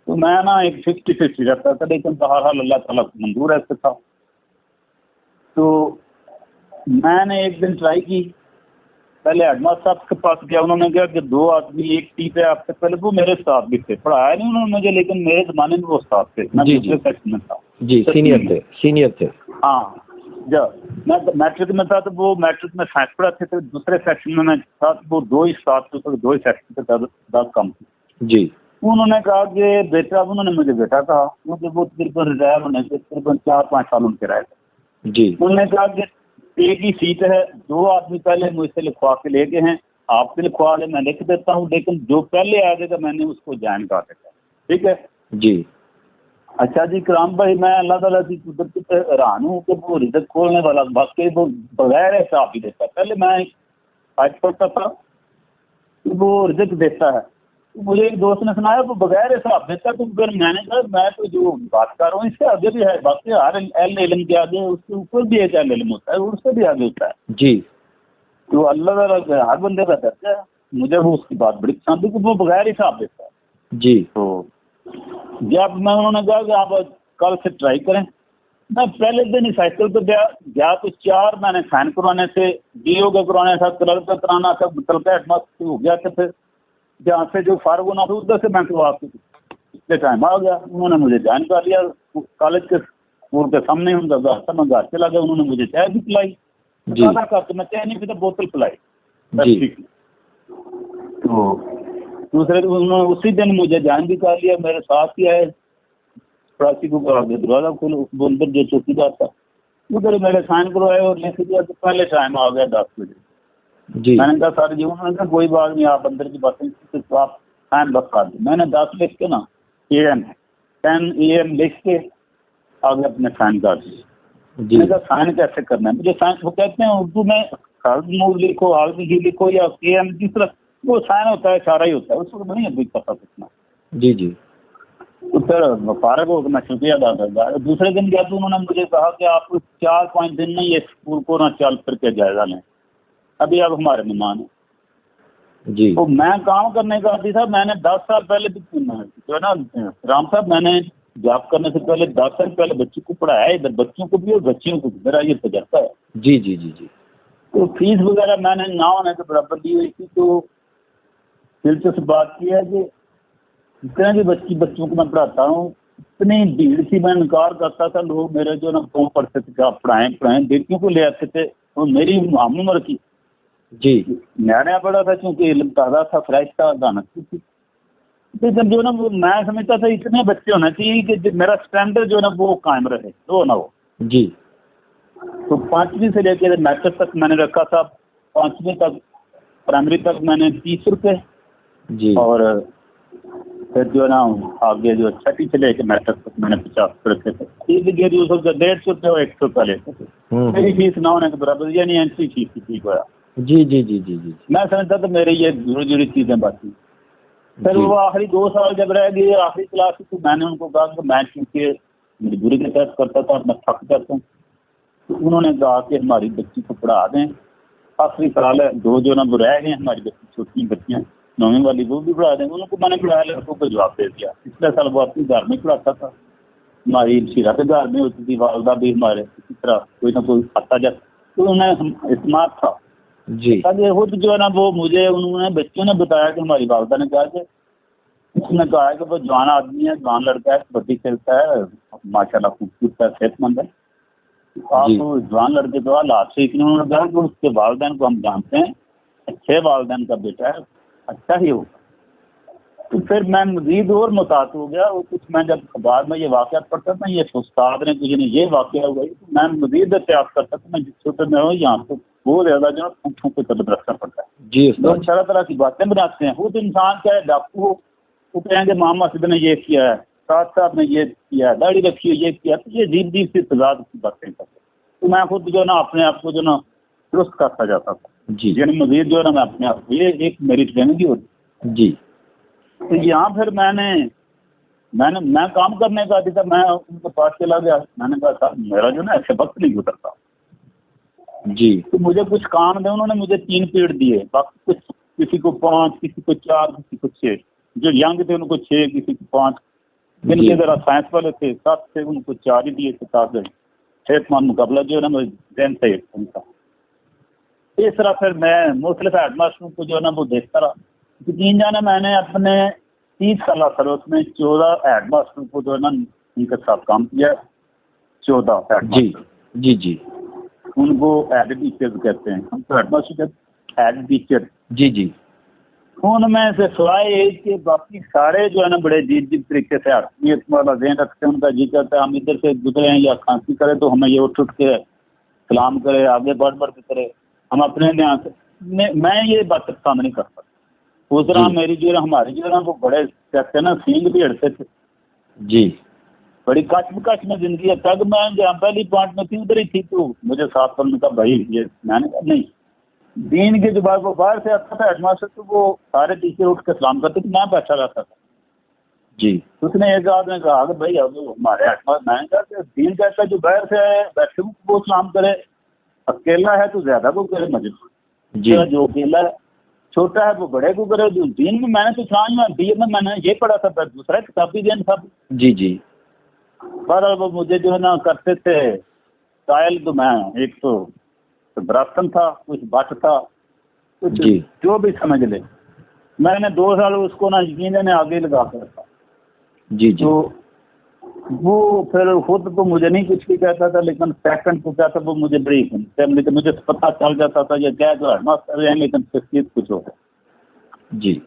तो मैं ना एक 50-50 रहता था, लेकिन बहरहाल अल्लाह ताला को मंजूर ऐसे था। तो मैंने एक दिन ट्राई की, पहले हेडमास्टर साहब के पास गया, उन्होंने कहा कि 2 आदमी एक टीप है आपसे पहले, वो मेरे साथ भी थे, पढ़ाया नहीं उन्होंने मुझे, लेकिन मेरे ज़माने में वो साथ थे, मैं दूसरे सेक्शन में था। जी, सीनियर थे। हाँ, जब मैं मैट्रिक में था तो वो मैट्रिक में साइंस पढ़ाते थे, दूसरे सेक्शन में मैं था, वो 2 ही साथ थे, तो 2 ही सेक्शन थे, 10 कम थे। जी। उन्होंने कहा कि बेटा, उन्होंने मुझे बेटा कहा, क्योंकि वो तकरीबन रिटायर होने से तकरीबन 4-5 साल उनके रहे थे। जी। उन्होंने कहा कि एक ही सीट है, 2 आदमी पहले मुझसे लिखवा के ले गए हैं, आप भी लिखवा लें, मैं लिख देता हूँ, लेकिन जो पहले आ जाएगा मैंने उसको ज्वाइन कर देगा, ठीक है जी। अच्छा जी कराम भाई, मैं अल्लाह ताला की कुदरत पे हैरान हूँ कि वो रिजल्ट खोलने वाला वाकई वो बगैर हिसाब ही देता है। पहले मैं आज पढ़ता था कि वो रिजल्ट देता है, तो मुझे एक दोस्त ने सुनाया वो बगैर हिसाब देता, तो फिर मैंने कहा मैं तो जो बात कर रहा हूँ इससे आगे भी है, बाकी हर इल्म के आगे उसके ऊपर भी एक इल्म होता है, उससे भी आगे होता है जी। तो अल्लाह ताला हर बंदे का दर्जा है। मुझे वो उसकी बात बड़ी पसंद है कि वो बगैर हिसाब देता है। जी। तो जब मैं उन्होंने कहा कि आप कल से ट्राई करें, मैं पहले दिन ही साइकिल पर गया तो 4 मैंने साइन करवाने थे, डीओ का करवाना था, क्लर्क का कराना था, मतलब हेडमास्टर हो गया था, फिर जहाँ से जो फार्ग होना था उधर से मैं करवा के इसलिए टाइम आ गया। उन्होंने मुझे ज्वाइन कर लिया कॉलेज के स्कूल के सामने, उनका घर था, मैं घर चला गया, उन्होंने मुझे चाय भी पिलाई, ज़्यादा करके मैं चाय नहीं पीता, बोतल पिलाई। तो दूसरे उन्होंने उसी दिन मुझे ज्वाइन भी कर लिया, मेरे साथ ही आए, प्राची को दरवाजा खोलो, अंदर जो चौकीदार था उधर मेरे साइन करवाए और लिख दिया, तो पहले टाइम आ गया 10 बजे। जी। मैंने कहा सर जी, उन्होंने कहा कोई बात नहीं, आप अंदर की बातें तो आप साइन बस कर दें। मैंने 10 लिख के ना AM 10 AM लिख के आगे अपने साइन कर दिए। मैंने कहा साइन कैसे करना है, मुझे साइन वो कहते हैं उर्दू में मूव लिखो, आगे लिखो, या AM जिस तरह वो साइन होता है सारा ही होता है, उसको नहीं अभी पता कुछ। जी जी। तो फिर फारग हो मैं शुक्रिया अदा करता। दूसरे दिन गया तो उन्होंने मुझे कहा कि आप 4-5 दिन में ये स्कूल को ना चल फिर के जायजा लें, अभी आप हमारे मेहमान हैं। जी। तो मैं काम करने का आदि था, मैंने 10 साल पहले भी जो है ना राम साहब, मैंने जॉब करने से पहले 10 साल पहले बच्चों को पढ़ाया है, इधर बच्चों को भी और बच्चियों को भी, मेरा ये तजर्बा है। जी जी जी जी। तो फीस वगैरह मैंने ना होने के बराबर दी हुई थी। तो दिलचस्प बात की है कि जितने भी बच्चों को मैं पढ़ाता हूँ, इतनी भीड़ थी, मैं इनकार करता था, लोग मेरे जो ना फोन पढ़ते थे कि आप पढ़ाएं, बेटियों को ले आते थे, तो मेरी हम उम्र की जी नया नया पढ़ा था, क्योंकि इल्म ताज़ा था, फ्रेश था, दानत थी। लेकिन जो ना वो मैं समझता था इतने बच्चे होना चाहिए कि मेरा स्टैंडर्ड जो ना वो कायम रहे, तो ना वो जी। तो 5वीं से लेकर मैट्रिक तक मैंने रखा था, 5वीं तक प्राइमरी तक मैंने 30 रुपये जी। और फिर जो ना आगे जो 6वीं से लेकर मैट्रिक तक मैंने 50 रुपये थे, 150 रुपये और 100 रुपये लेते थे। मेरी फीस ना होने के बराबर, यानी एंट्री फीस की ठीक हुआ। जी जी जी जी जी। मैं समझता था मेरे ये जुड़ी चीज़ें बाकी। फिर वो आखिरी 2 साल जब रह गए आखिरी क्लास, तो मैंने उनको कहा कि मैं क्योंकि मजबूरी के तहत करता था, मैं थक जाता हूँ, तो उन्होंने कहा कि हमारी बच्ची को पढ़ा दें, आखिरी साल है, 2 जो ना वो रह गए हमारी बच्ची, छोटी बच्चियाँ 9वीं वाली, वो भी पढ़ा दें। उनको मैंने पढ़ाया, लड़कों को जवाब दे दिया। पिछले साल वो अपने घर में पढ़ाता था, हमारी शीरा के घर में होती थी, वालदा भी हमारे इसी तरह कोई ना कोई आता जाता, तो उन्हें इस्तेमाल था जी। ये खुद जो है ना वो मुझे उन्होंने बच्चों ने बताया कि हमारी वालदा ने कहा कि उसने कहा है कि वो जवान आदमी है, जवान लड़का है, कबड्डी खेलता है, माशाल्लाह खूबसूरत है, सेहतमंद है, आप जवान लड़के तो हालात से इतने, उन्होंने कहा कि उसके वालदैन को हम जानते हैं, अच्छे वालदैन का बेटा है, अच्छा ही होगा। तो फिर मैं मजीद और मुतात हो गया। और कुछ मैं जब अखबार में ये वाक़यात पढ़ता था, ये उस्ताद ने कुछ नहीं ये वाक़या हुआ, तो मैं मजीद एहतियात करता था। मैं जिस छोटे में हूँ यहाँ तो बहुत ज़्यादा जो है फूक के कदम रखना पड़ता है। जी लोग उस्ताद। तरह तरह की बातें बनाते हैं। वो तो इंसान चाहे डाकू हो, वो कहेंगे मामा मस्जिद ने ये किया है, साथ साहब ने ये किया है, दाढ़ी रखी है, ये किया, तो ये अजीब अजीब सी तजाद की बातें करते। तो मैं खुद जो है ना अपने आप को जो ना दुरुस्त करता जाता था जी यानी मजीद जो है ना मैं अपने आप को, ये एक मेरी ट्रेनिंग होती। जी तो यहाँ फिर मैं काम करने का था, मैं उनके पास चला गया। मैंने कहा साहब मेरा जो ना ऐसे वक्त नहीं गुजरता, जी तो मुझे कुछ काम दे। उन्होंने मुझे 3 पीरियड दिए, बाकी कुछ किसी को 5, किसी को 4, किसी को 6। जो यंग थे उनको 6, किसी को 5। जिनके ज़रा साइंस वाले थे 7 थे, उनको 4 ही दिए थे ताकि सेहतमंद मुकाबला जो है ना जहन से उनका। इस तरह फिर मैं मुख्तलिफ हेडमास्टरों को जो है ना वो देखता रहा। 3 जाने मैंने अपने 30 साल सर्विस में 14 हेडमास्टरों को जो है ना उनके साथ काम किया। 14 जी हेडमास्टर, जी जी उनको हेड टीचर कहते हैं। हम तो हेडमास्टर कहते हेड टीचर। जी जी उनमें से सिवाय एक के बाकी सारे जो है ना बड़े अजीब तरीके से आत्मीयत वाला ज़हन रखते हैं। उनका जी करता है हम इधर से गुजरे हैं या खांसी करे तो हमें ये उठ के सलाम करे, आगे बढ़ के करे। हम अपने ध्यान से मैं ये बात काम नहीं कर सकता। उस तरह जी। मेरी जो है हमारी जो है ना वो बड़े कहते हैं ना सींग भी हड़ते थे। जी बड़ी कच में जिंदगी है। तब मैं जहाँ पहली पॉइंट में थी उधर ही थी, तो मुझे साथ करने का भाई ये मैंने कहा नहीं। दीन के जब वो बाहर से आता था हेडमास्टर, तो वो सारे टीचर उठ के सलाम करते थे, मैं बैठा रहता था। जी उसने एक आदमी कहा कि भाई अब हमारे हेडमास्टर, मैंने कहा कि दीन कहता है जो बाहर से बैठे वो सलाम करे, अकेला है तो ज्यादा को करे मस्जिद जी जो अकेला है छोटा है वो बड़े को करे। दीन में मैंने तो फ्रांस में बीए में मैंने ये पढ़ा था, फिर दूसरा किताबी दिन था। जी जी पर वो मुझे जो है ना करते थे कायल। तो मैं एक तो बरातन था, कुछ बट था, कुछ जी जो भी समझ ले। मैंने 2 साल उसको ना यकीन ने आगे लगा कर रखा। जी जी तो वो फिर खुद तो मुझे नहीं कुछ भी कहता था, लेकिन सेकंड को कहता वो मुझे बड़ी लेकिन मुझे पता चल जाता था ये क्या जो हेडमास्टर है, लेकिन शख्सियत कुछ हो। जी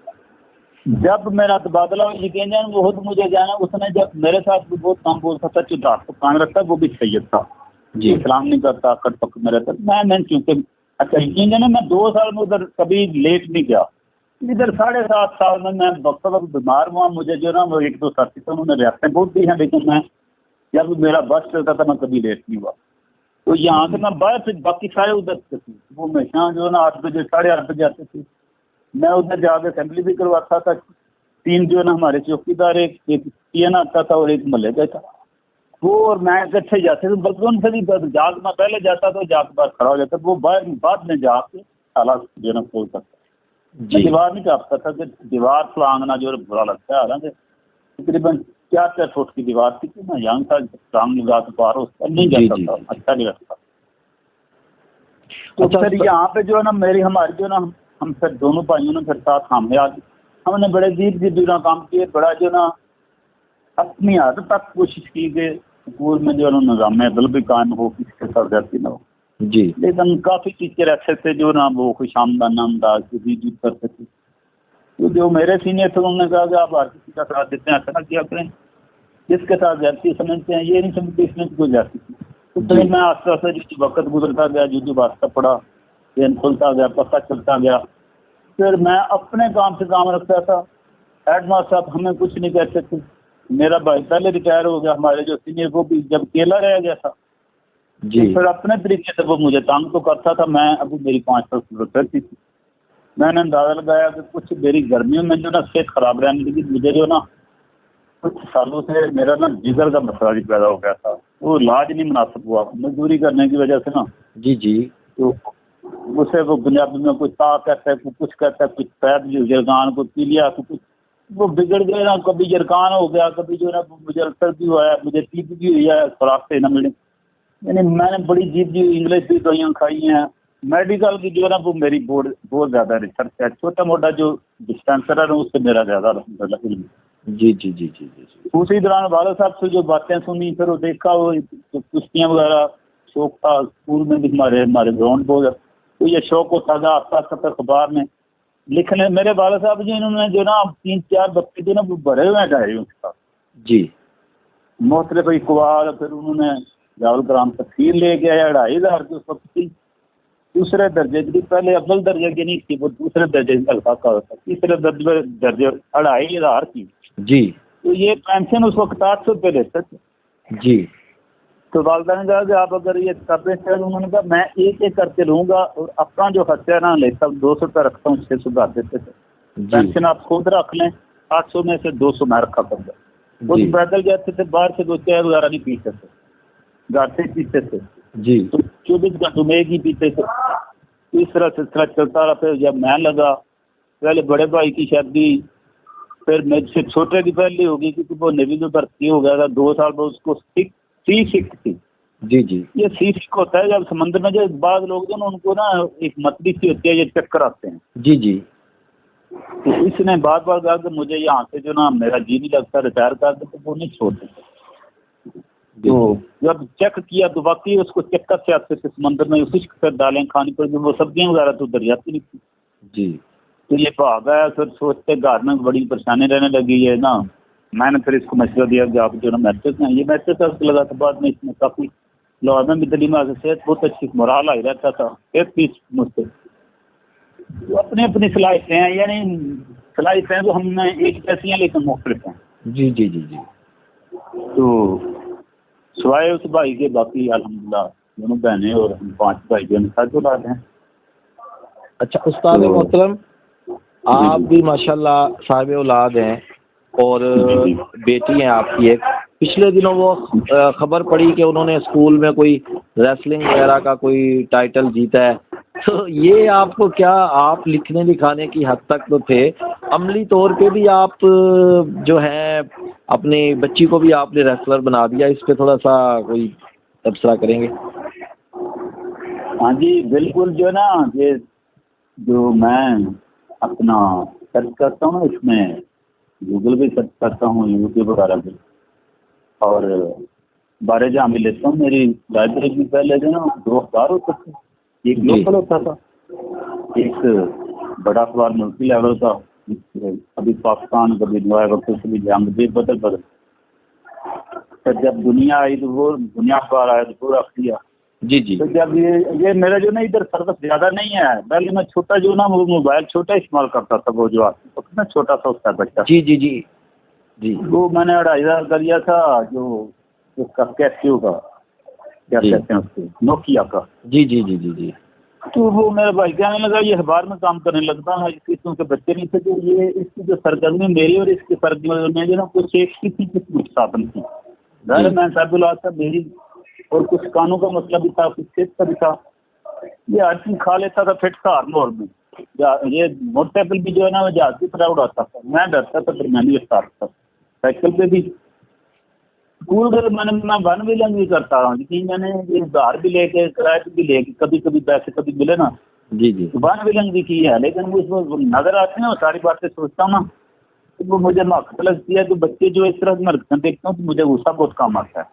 जब मेरा तबादला यकीन जान वो खुद मुझे जाना, उसने जब मेरे साथ भी बहुत कम बोलता था, चुदार को कान रखता, वो भी सैयद था जी सलाम नहीं करता, कट पक में रहता। मैं क्योंकि अच्छा यकीन जाना मैं 2 साल में उधर कभी लेट नहीं गया। इधर 7.5 साल में मैं वक्त बीमार हुआ। मुझे जो ना वो 1-2 साथी थे, उन्होंने रियासतें बहुत दी हैं, लेकिन मैं जब मेरा बस चलता था मैं कभी लेट नहीं हुआ। तो यहाँ से मैं बाहर से बाकी सारे उधर से थे, वो हमेशा जो ना 8 बजे 8:30 बजे आते थे। मैं उधर जाकर असेंबली भी करवाता था। 3 जो है ना हमारे चौकीदार, एक पीएन आता था और एक मल्ले का था, वो और मैं इकट्ठे जाते थे। बल्कि उनसे भी जाग मैं पहले जाता था, जाग के बाद खड़ा हो जाता, वो बाहर बाद में जाके हालात जो है ना खोलता था। मैं दीवार नहीं काटता था कि दीवार फलांगना जो है बुरा लगता है। हालांकि तकरीबन 4 फुट की दीवार थी कि मैं यहाँ था टांग लगा के पार उस पर नहीं जाता था, अच्छा नहीं लगता। तो फिर यहाँ पे जो है ना हमारी जो ना हम फिर दोनों भाइयों ने फिर साथ हमने बड़े अजीब काम किए। बड़ा जो ना अपनी हद तक कोशिश की कि स्कूल में जो है निज़ाम अदल भी कायम हो, किसके साथ जाती ना हो जी। लेकिन काफ़ी टीचर ऐसे थे जो ना वो खुश आमदाना अंदाज से भी करते थे। तो जो मेरे सीनियर थे उन्होंने कहा कि आप हर किसी का साथ देते हैं, ऐसा ना किया करें। जिसके साथ जाती समझते हैं, ये नहीं समझते इसमें कोई जाती थी। तो फिर मैं आस्ते आस्ते जो वक्त गुजरता गया, जो वास्ता पड़ा, जहन खुलता गया, पता चलता गया। फिर मैं अपने काम से काम रखता था। हेडमास्टर साहब हमें कुछ नहीं कहते थे। मेरा भाई पहले रिटायर हो गया, हमारे जो सीनियर वो भी जब अकेला रह गया था जी। तो फिर अपने तरीके से वो मुझे तंग तो करता था। मैं अभी मेरी 5 साल जरूरत रहती थी। मैंने अंदाजा लगाया कि कुछ मेरी गर्मियों में जो ना सेहत खराब रहने लगी। मुझे जो ना कुछ सालों से मेरा ना जिगर का मसला भी पैदा हो गया था, वो इलाज नहीं मुनासिब हुआ मजदूरी करने की वजह से ना। जी जी। तो उसे वो पंजाबी में कुछ ता कहता है, कुछ कहता है, कुछ पैद जरगान को पी लिया, तो कुछ वो बिगड़ गए ना। कभी जरगान हो गया, कभी जो है ना मुझे अल्सर भी हुआ है, मुझे टीबी भी हुई है खुराक से न मिले। यानी मैंने बड़ी जीप इंग्लिश की दवाइयाँ खाई हैं। मेडिकल की जो है ना वो मेरी बहुत ज़्यादा रिसर्च है। छोटा मोटा जो डिस्पेंसर है उससे मेरा ज़्यादा इल्म। जी जी जी जी जी। उसी दौरान वाला साहब से जो बातें सुनी, फिर वो देखा, वो कुश्तियाँ वगैरह शौक था। स्कूल में भी हमारे ग्राउंड बहुत, तो ये शौक होता था। आस्ता आस्ता अखबार में लिखने मेरे वाला साहब जी इन्होंने जो ना 3-4 बच्चे जो ना वो भरे हुए हैं डायरियों के साथ जी मुख्तलिफ इकबाल, फिर उन्होंने राहुल ग्राम तफसीर ले गया 2,500 की उस वक्त की, दूसरे दर्जे की, पहले अव्वल दर्जे की नहीं थी, वो दूसरे दर्जे की हल्का का होता, तीसरे दर्जे 2,500 की। जी तो ये पेंशन उस वक्त 800 रुपये लेते थे। जी तो वालदा ने कहा कि आप अगर ये कर रहे थे, उन्होंने कहा मैं एक एक करके लूँगा और अपना जो खर्चा ना लेता हूँ 200 रुपये रखता हूँ, 600 सुधार देते थे। जी पेंशन आप खुद रख लें, 800 में से 200 मैं रखा करूँगा। वो जी तो पैदल जाते थे, बाहर से 2 चाय वगैरह नहीं पीते थे, घर से पीते थे, जी तो 24 घंटों में एक ही पीते थे। तो इस तरह सिलसिला चलता रहा। फिर जब मैं लगा, पहले बड़े भाई की शादी, फिर मेरे से छोटे की पहली होगी क्योंकि वो नेवी में भर्ती हो गया था, 2 साल बाद उसको सी सिक थी। जी जी ये सी सिक होता है जब समंदर में जो बाद लोग जो ना उनको ना एक मतली सी होती है, ये चक्कर आते हैं। जी जी तो इसने बार बार कहा कि मुझे यहाँ से जो ना मेरा जी नहीं लगता, रिटायर कर दे, तो वो नहीं छोड़ते। तो जब चेक किया तो वाकई उसको चक्कर से आते थे समंदर में, उसी के साथ दालें खानी पड़ी, वो सब्जियां वगैरह तो उधर जाती नहीं थी। जी तो ये भाग आया, फिर सोचते घर में बड़ी परेशानी रहने लगी है ना। मैंने फिर इसको मशवरा दिया कि आप जो ना मैसेज हैं, ये मैसेज लगा था बाद में, इसमें काफ़ी लाहौर में भी दिल्ली में सेहत बहुत अच्छी, मोराल आई रहता था, सेहत भी मुझसे। तो अपनी अपनी सलाहियतें हैं, यानी सलाहियतें तो हमने एक जैसी हैं लेकिन मुख्तलिफ हैं। जी जी जी जी तो सिवाय उस भाई के बाकी अल्हम्दुलिल्लाह दोनों बहनें और हम 5 भाई जो साथ औलाद हैं। अच्छा उस्ताद तो- मोहतरम, आप भी माशाल्लाह साहिब औलाद हैं और जी। बेटी हैं आपकी एक। पिछले दिनों वो खबर पड़ी कि उन्होंने स्कूल में कोई रेसलिंग वगैरह का कोई टाइटल जीता है। तो ये आपको क्या, आप लिखने लिखाने की हद तक तो थे, अमली तौर पे भी आप जो है अपनी बच्ची को भी आपने रेसलर बना दिया, इस पे थोड़ा सा कोई तबसरा करेंगे? हाँ जी बिल्कुल, जो ना ये जो मैं अपना सर्च करता हूँ ना, इसमें गूगल पे सर्च करता हूँ, यूट्यूब वगैरह पे, और बारे जहाँ भी लेता हूँ, मेरी लाइब्रेरी में पहले जो ना 2 अखबार होते थे, एक लोकल होता था, एक बड़ा अखबार मल्टी लेवल का, कभी पाकिस्तान, कभी वक्त, कभी जंग, बदल। तो जब दुनिया आई तो वो दुनिया अखबार आया तो पूरा दिया। जी जी तो जब ये मेरा जो ना इधर सर्विस ज़्यादा नहीं है, पहले मैं छोटा जो ना वो मोबाइल छोटा इस्तेमाल करता था, वो जो आता तो ना छोटा सा उसका बच्चा, जी जी जी जी वो मैंने 2,500 का लिया था, जो उसका कैसियो का, क्या जी। कहते हैं उसको, नोकिया का। जी जी जी जी जी तो वो मेरा भाई कहने लगा ये अखबार में काम करने लगता है, इसके के बच्चे नहीं थे, तो ये इसकी जो सरगर्मी मेरी और इसकी सरगर्मी में जो ना कुछ एक ही थी, कुछ साधन थी। घर मैं साहब था मेरी, और कुछ कानों का मसला भी था, कुछ खेत का भी था। ये हर चीज खा लेता था फिट था माहौल में। ये मोटरसाइकिल भी जो है ना वो जहाज की तरह उड़ाता था, मैं डरता था, फिर मैं भी उतारता था साइकिल पे भी। स्कूल मैं वन व्हीलिंग भी करता हूँ, लेकिन मैंने ये उधार भी लेके, किराए पे भी लेके, कभी कभी पैसे कभी मिले ना, जी जी तो वन व्हीलिंग भी की है। लेकिन वो उसमें नजर आते हैं, वो सारी बातें सोचता हूँ ना, तो वो मुझे मकसद लगती है कि बच्चे जो इस तरह की हरकतें देखता हूँ तो मुझे गुस्सा बहुत कम आता है।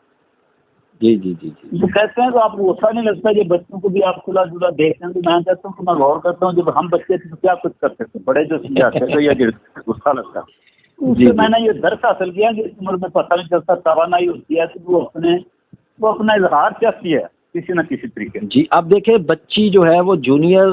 जी जी जी जी तो कहते हैं तो आपको गुस्सा नहीं लगता, ये बच्चों को भी आप खुला जुला देखते हैं, तो मैं कहता हूँ कि मैं गौर करता हूँ, जब हम बच्चे थे तो क्या कुछ करते थे, बड़े जो समझाते थे या गुस्सा लगता, उससे मैंने ये दर्द हासिल किया कि इस उम्र में पता नहीं चलता, तवानाई होती है, तो वो अपना इजहार चाहती है किसी न किसी तरीके। जी। अब देखिए बच्ची जो है वो जूनियर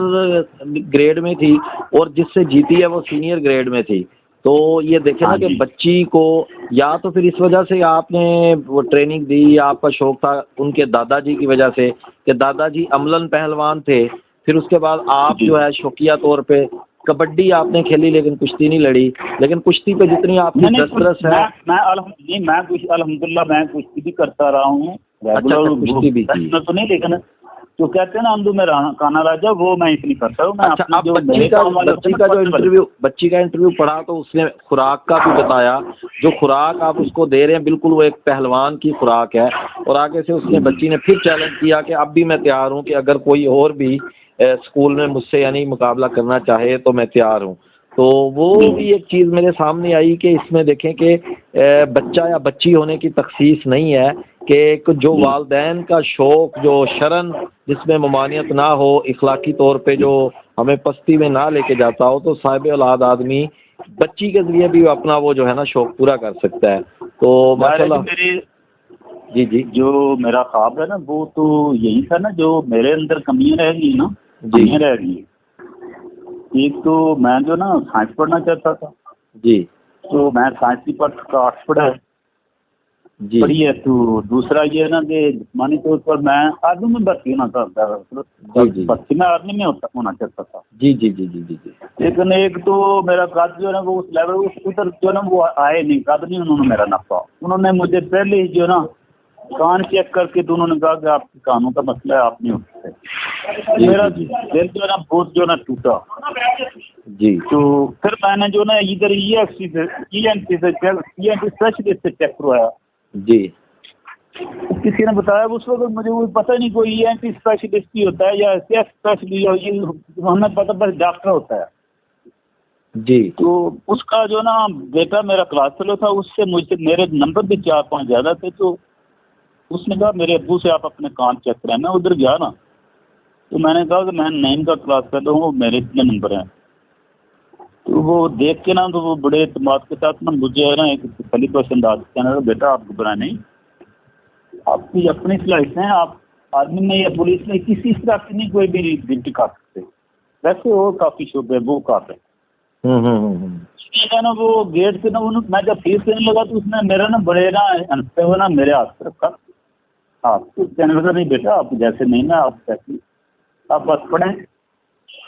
ग्रेड में थी और जिससे जीती है वो सीनियर ग्रेड में थी, तो ये देखे ना हाँ कि जी। बच्ची को, या तो फिर इस वजह से आपने वो ट्रेनिंग दी, आपका शौक था उनके दादाजी की वजह से कि दादाजी अमलन पहलवान थे, फिर उसके बाद आप जी। जो है शौकिया तौर पे कबड्डी आपने खेली लेकिन कुश्ती नहीं लड़ी, लेकिन कुश्ती पे जितनी आपकी दस्तरस है। मैं कुछ अल्हम्दुलिल्लाह मैं कुश्ती भी करता रहा हूँ, अच्छा, कुश्ती भी की। तो नहीं, लेकिन जो कहते हैं ना अंधु में काना राजा, वो मैं इसलिए करता हूँ। मैं अच्छा, अपनी अब जो बच्ची मेरे का काम वाले होते हैं ना, बच्ची का इंटरव्यू पढ़ा तो उसने खुराक का भी बताया, जो खुराक आप उसको दे रहे हैं बिल्कुल वो एक पहलवान की खुराक है। और आगे से उसने बच्ची ने फिर चैलेंज किया कि अब भी मैं तैयार हूँ कि अगर कोई और भी स्कूल में मुझसे यानी मुकाबला करना चाहे तो मैं तैयार हूँ। तो वो भी एक चीज़ मेरे सामने आई कि इसमें देखें कि बच्चा या बच्ची होने की तखसीस नहीं है, कि एक जो वालदैन का शौक़, जो शरन जिसमें ममानियत ना हो, इखलाकी तौर पे जो हमें पस्ती में ना लेके जाता हो, तो साहिब औलाद आदमी बच्ची के ज़रिए भी अपना वो जो है ना शौक़ पूरा कर सकता है। तो माशाल्लाह। जी जी। जो मेरा ख्वाब है ना वो तो यही था ना, जो मेरे अंदर कमियां रह गई ना, जी। कमियां रह गई। एक तो मैं जो ना साइंस पढ़ना चाहता था जी तो मैं साइंस की आर्ट्स पढ़ा है जी पढ़ी है। तो दूसरा ये है ना कि जिस्मानी तौर पर मैं आर्मी में भर्ती होना चाहता था, जी जी भर्ती में आर्मी में होना चाहता था। जी जी जी जी जी जी। लेकिन एक तो मेरा कद जो है ना वो उस लेवल उधर जो ना वो आए नहीं, कद नहीं उन्होंने मेरा नापा। उन्होंने मुझे पहले ही जो ना कान चेक करके तो उन्होंने कहा कि आपके कानों का मसला है, आप नहीं उठ सकते। मेरा दिल जो है ना बहुत जो ना टूटा जी। तो फिर मैंने जो ना इधर ENT स्पेशलिस्ट से चेक करवाया जी। किसी ने बताया उस वक्त मुझे वो पता नहीं कोई ENT स्पेशलिस्ट ही होता है या चेस्ट स्पेशलिस्ट, हमें पता बस डॉक्टर होता है। जी। तो उसका जो ना बेटा मेरा क्लास फेलो था, उससे मुझसे मेरे नंबर भी 4-5 ज़्यादा थे। तो उसने कहा मेरे अब्बू से आप अपने कान चेक कराएं। मैं उधर गया ना तो मैंने कहा कि मैं 9 का क्लास फेलो हूँ, मेरे इतने नंबर हैं। तो वो देख के ना तो वो बड़े एतमाद के साथ ना मुझे है ना एक तसल्ली बख्श अंदाज से कहने लगा, बेटा आप घबराएं नहीं, आपकी अपनी सलाहियत है, आप आर्मी में या पुलिस में किसी तरह की नहीं कोई भी ड्यूटी कर सकते। वैसे वो काफ़ी शोबे वो कर रहे। ना वो गेट से ना मैं जब फीस देने लगा तो उसने मेरा ना बड़े ना हंसते हुए ना मेरे हाथ पे रखा। आप तो कहने लगा, नहीं बेटा आप जैसे नहीं ना, आप कैसे आप बस पढ़ें।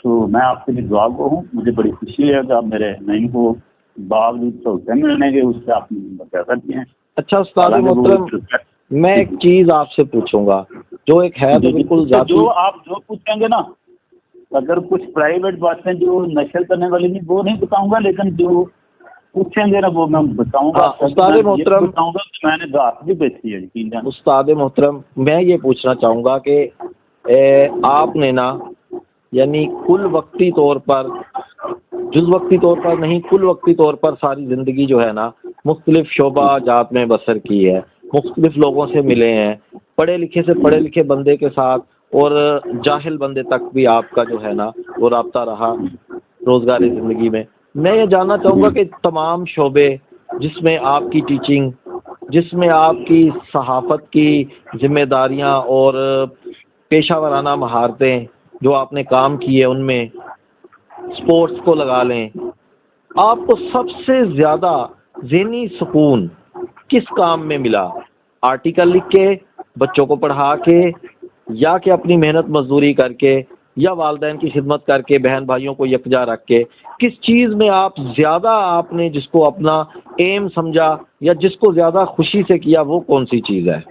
तो मैं आपके लिए दुआ को हूँ, मुझे बड़ी खुशी है कि आप मेरे नहीं को बावजूद सहूलतें मिलने के उससे आपने बचा दिए हैं। अच्छा उस्ताद मोहतरम, मैं एक चीज़ आपसे पूछूंगा जो एक है तो बिल्कुल जो आप जो पूछेंगे ना, अगर कुछ प्राइवेट बातें जो नशल करने वाली नहीं वो नहीं बताऊंगा, लेकिन जो पूछेंगे ना वो मैं बताऊंगा। उस्ताद मोहतरम बताऊंगा कि मैंने घास भी बेची है यकीन। उस्ताद मोहतरम मैं ये पूछना चाहूँगा कि आपने ना यानी कुल वक्ती तौर पर, जुज़ वक्ती तौर पर नहीं, कुल वक्ती तौर पर सारी ज़िंदगी जो है ना मुख्तलिफ शोबा जात में बसर की है, मुख्तलिफ लोगों से मिले हैं, पढ़े लिखे से पढ़े लिखे बंदे के साथ और जाहिल बंदे तक भी आपका जो है ना वो राब्ता रहा रोज़गारी ज़िंदगी में। मैं ये जानना चाहूँगा कि तमाम शोबे जिसमें आपकी टीचिंग, जिसमें आपकी सहाफ़त की ज़िम्मेदारियाँ और पेशा वराना महारतें जो आपने काम किए, उनमें स्पोर्ट्स को लगा लें, आपको सबसे ज़्यादा ज़हनी सुकून किस काम में मिला? आर्टिकल लिख के, बच्चों को पढ़ा के, या कि अपनी मेहनत मजदूरी करके, या वालिदैन की खिदमत करके, बहन भाइयों को यकजा रख के? किस चीज़ में आप ज़्यादा आपने जिसको अपना एम समझा या जिसको ज़्यादा खुशी से किया, वो कौन सी चीज़ है?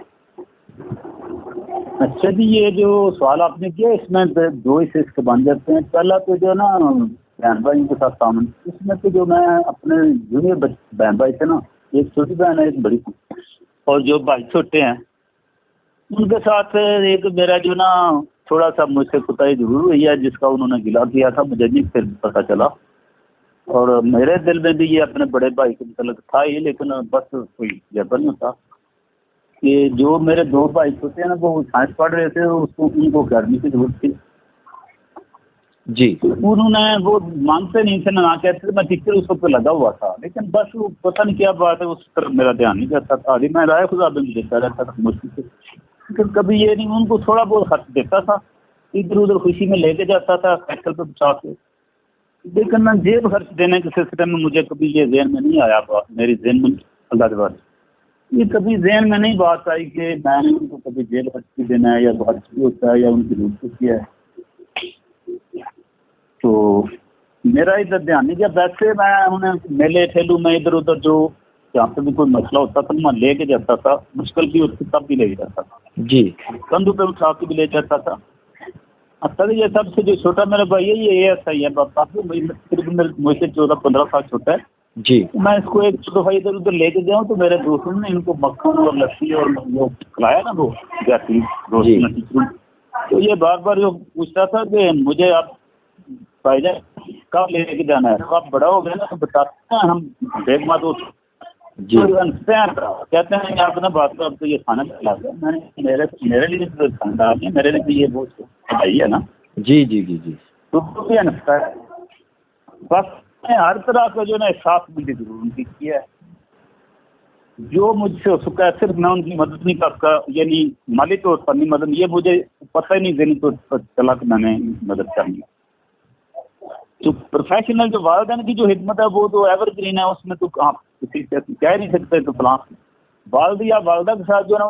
अच्छा जी, ये जो सवाल आपने किया इसमें दो हिस्से इसके बन जाते हैं। पहला तो जो ना बहन भाई के साथ काम, इसमें तो जो मैं अपने जूनियर बहन भाई थे ना, एक छोटी बहन है एक बड़ी, और जो भाई छोटे हैं उनके साथ एक मेरा जो ना थोड़ा सा मुझसे कुताही जरूर हुई है, जिसका उन्होंने गिला किया था, मुझे नहीं फिर पता चला। और मेरे दिल में भी ये अपने बड़े भाई के मतलब था ही, लेकिन बस कोई जबर नहीं होता कि जो मेरे दो भाई होते हैं ना वो साइंस पढ़ रहे थे, उसको उनको गर्मी की जरूरत थी जी। तो उन्होंने वो मानते नहीं थे, ना कहते थे। मैं टीचर उस वक्त लगा हुआ था, लेकिन बस वो पता नहीं क्या बात है उस तरफ मेरा ध्यान नहीं जाता था। अभी मैं राय खुदा भी देता रहता था मुश्किल से, लेकिन कभी ये नहीं, उनको थोड़ा बहुत खर्च देता था, इधर उधर खुशी में लेके जाता था साइकिल पर बचा के। लेकिन मैं जेब खर्च देने के सिलसिले में मुझे कभी ये ज़हन में नहीं आया, मेरी ज़हन में अल्लाह के बाद ये कभी ज़हन में नहीं बात आई कि मैंने उनको कभी जेब खर्च भी देना है या खर्च भी होता है या उनकी जरूरत किया है। तो मेरा इधर ध्यान नहीं गया। वैसे मैं उन्हें मेले ठेलू में इधर उधर जो जहाँ पे भी कोई मसला होता था मैं लेके जाता था, मुश्किल भी होती तब भी ले जाता था जी, कंधों पे उठा के भी ले जाता था। अब तक ये सबसे जो छोटा मेरा भाई है ये ऐसा ही है, काफी मुझसे 14-15 साल छोटा है जी। मैं इसको एक दफा इधर उधर लेके जाऊँ तो मेरे दोस्तों ने इनको मक्खन और लस्सी और वो खिलाया ना, वो जैसी दोस्तों, तो ये बार बार जो पूछता था कि मुझे आप भाईजान कब लेके जाना है, तो आप बड़ा हो गया ना तो बताते हैं हम देख मा तो जी तो अनफेयर कहते हैं कि आपने बात को, अब तो ये खाना खिला दिया मैंने, मेरे लिए तो खानदार नहीं, मेरे लिए तो ये वो भाई है ना, जी जी जी जी तो वो भी अनफेयर है। बस मैं हर तरह का जो ना एहसास मुझे जरूर उनकी किया है, जो मुझसे हो सका है, सिर्फ मैं उनकी मदद नहीं कर सका, यानी माली तौर पर नहीं मदद, ये मुझे पता ही नहीं देनी तो चला कि मैंने मदद करनी। तो प्रोफेशनल जो वालदैन की जो हिदमत है वो तो एवरग्रीन है, उसमें तो आप किसी से कह नहीं सकते। तो फलां वालद या वालदा के साथ जो है ना,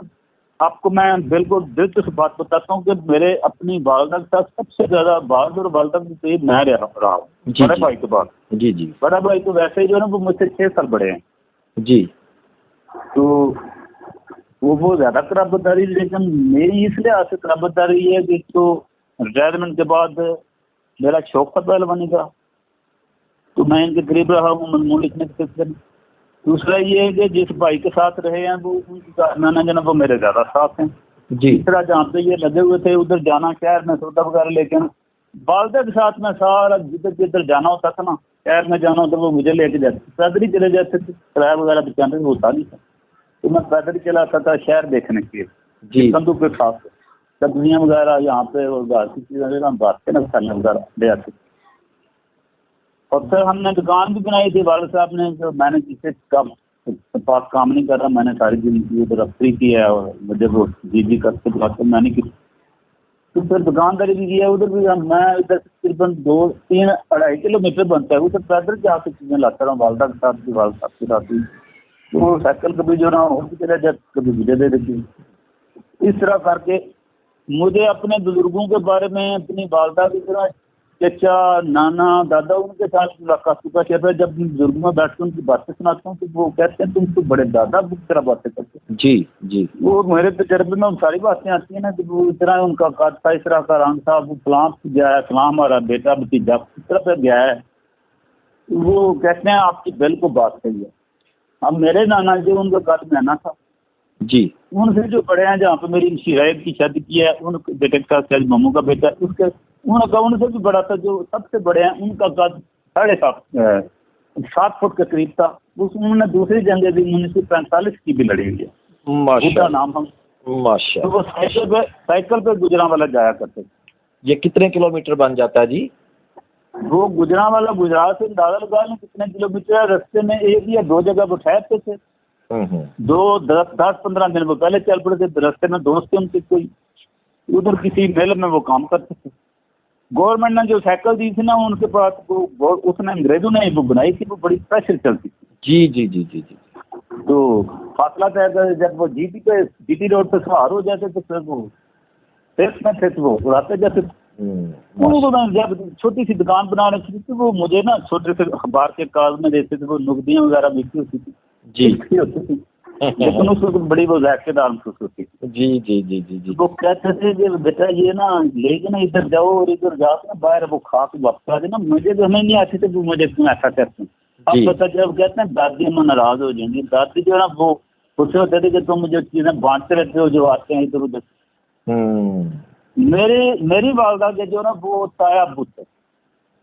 आपको मैं बिल्कुल दिलचस्प बात बताता हूँ कि मेरे अपनी वालदा के साथ सबसे ज़्यादा वालद और वालदा के करीब मैं रहा हूँ जी, बड़े जी। भाई के बाद। जी जी बड़ा भाई तो वैसे ही जो है ना वो मुझसे 6 साल बड़े हैं, जी तो वो ज़्यादा कराबतदारी, लेकिन मेरी इस लिहाज से कराबतदारी ये है कि तो रिटायरमेंट के बाद मेरा शौक था पहलवानी का, तो मैं इनके करीब रहा हूँ मजमून लिखने के सिलसिले में। दूसरा ये है कि जिस भाई के साथ रहे हैं वो उनकी कारनाना जो ना वो मेरे ज़्यादा साथ हैं। जी तीसरा जहाँ पे ये लगे हुए थे उधर जाना शहर में सौदा वगैरह लेके आना, वालदा के साथ में सारा जिधर जिधर जाना होता था ना, शहर में जाना होता वो मुझे लेके जाते, पैदल ही चले जाते थे, किराया वगैरह बचाने होता नहीं था, तो मैं पैदल ही चला आता था शहर देखने के लिए। जी कंधों के साथ सब्जियाँ वगैरह यहाँ पे वो घर की चीज़ें हम बात ना मसाले वगैरह ले आते। और फिर हमने दुकान भी बनाई थी वाले साहब ने, जो मैंने किसी का पास काम नहीं कर रहा, मैंने सारी जिंदगी उधर अफसरी की है और मुझे वो जी करते बात तो मैंने की, तो फिर दुकानदारी भी की है उधर भी। मैं इधर तकरीबन 2-3-2.5 किलोमीटर बनता है उधर पैदल जाके चीज़ें लाता रहा हूँ वालदा के साथ भी, वालदा साहब के साथ भी। तो वो साइकिल कभी जो ना हो चले जाए, कभी मुझे दे देती। इस तरह करके मुझे अपने बुजुर्गों के बारे में, अपनी वालदा की तरह चचा नाना दादा उनके साथ मुलाकात का शेयर है। जब बुजुर्ग में बैठ कर उनकी बातें सुनाता हूँ तो वो कहते हैं तुम तो बड़े दादा की तरह बातें करते हो। जी जी वो मेरे तजर्बे में सारी बातें आती हैं ना कि वो इस तरह उनका कद था, इस तरह का रंग था, वो फलां गया है, फलां हमारा बेटा भतीजा इस तरह पे गया है। वो कहते हैं आपकी बिल्कुल बात सही है। अब मेरे नाना जी उनका कद महीना था जी उनसे जो बड़े हैं, जहाँ पे मेरी शिरायत की शादी की है उनके बेटे के साथ मामू का बेटा, उसके उनका उनसे भी बड़ा था। जो सबसे बड़े हैं उनका कद 7.5 फुट के करीब था। उन्होंने दूसरी जंग भी 1945 की भी लड़ी हुई है, उसका नाम हम माशा। तो वो साइकिल पे गुजरांवाला जाया करते थे। ये कितने किलोमीटर बन जाता है जी? वो गुजरांवाला गुजरात से अंदाजा लगा लें कितने किलोमीटर है। रास्ते में एक या दो जगह वो ठहरते थे, 10-15 दिन वो पहले चल पड़े थे। रास्ते में दोस्त थे उनके कोई, उधर किसी मेल में वो काम करते थे। गवर्नमेंट ने जो साइकिल दी थी ना उनके पास, वो उसने अंग्रेजों ने वो बनाई थी, वो बड़ी स्पेशल चलती थी। जी जी जी जी जी तो फासला तय कर जब वो जीटी रोड पे सवार हो जाते तो फिर वो टेस्ट में थे तो वो उड़ाते जाते थे। उनको मैं जब छोटी सी दुकान बनाने की तो वो मुझे ना छोटे से अखबार के कागज में देते थे, वो नुकदियाँ वगैरह बिकती होती थी जी होती थी, लेकिन उसको तो बड़ी वो जायकेदार महसूस होती थी। जी जी जी जी जी वो कहते थे कि बेटा ये ना लेके ना इधर जाओ और इधर जाओ ना बाहर वो खा के वापस आ जाए ना। मुझे तो हमें नहीं आती थी, वो मुझे क्यों ऐसा करते हैं। अब पता जब कहते हैं दादी अम्मा नाराज हो जाएंगी, दादी जो है ना वो खुश होते थे कि तुम मुझे चीज़ें बांटते रहते हो जो आते हैं इधर उधर। मेरी वालदा के जो ना वो ताया पुत्र,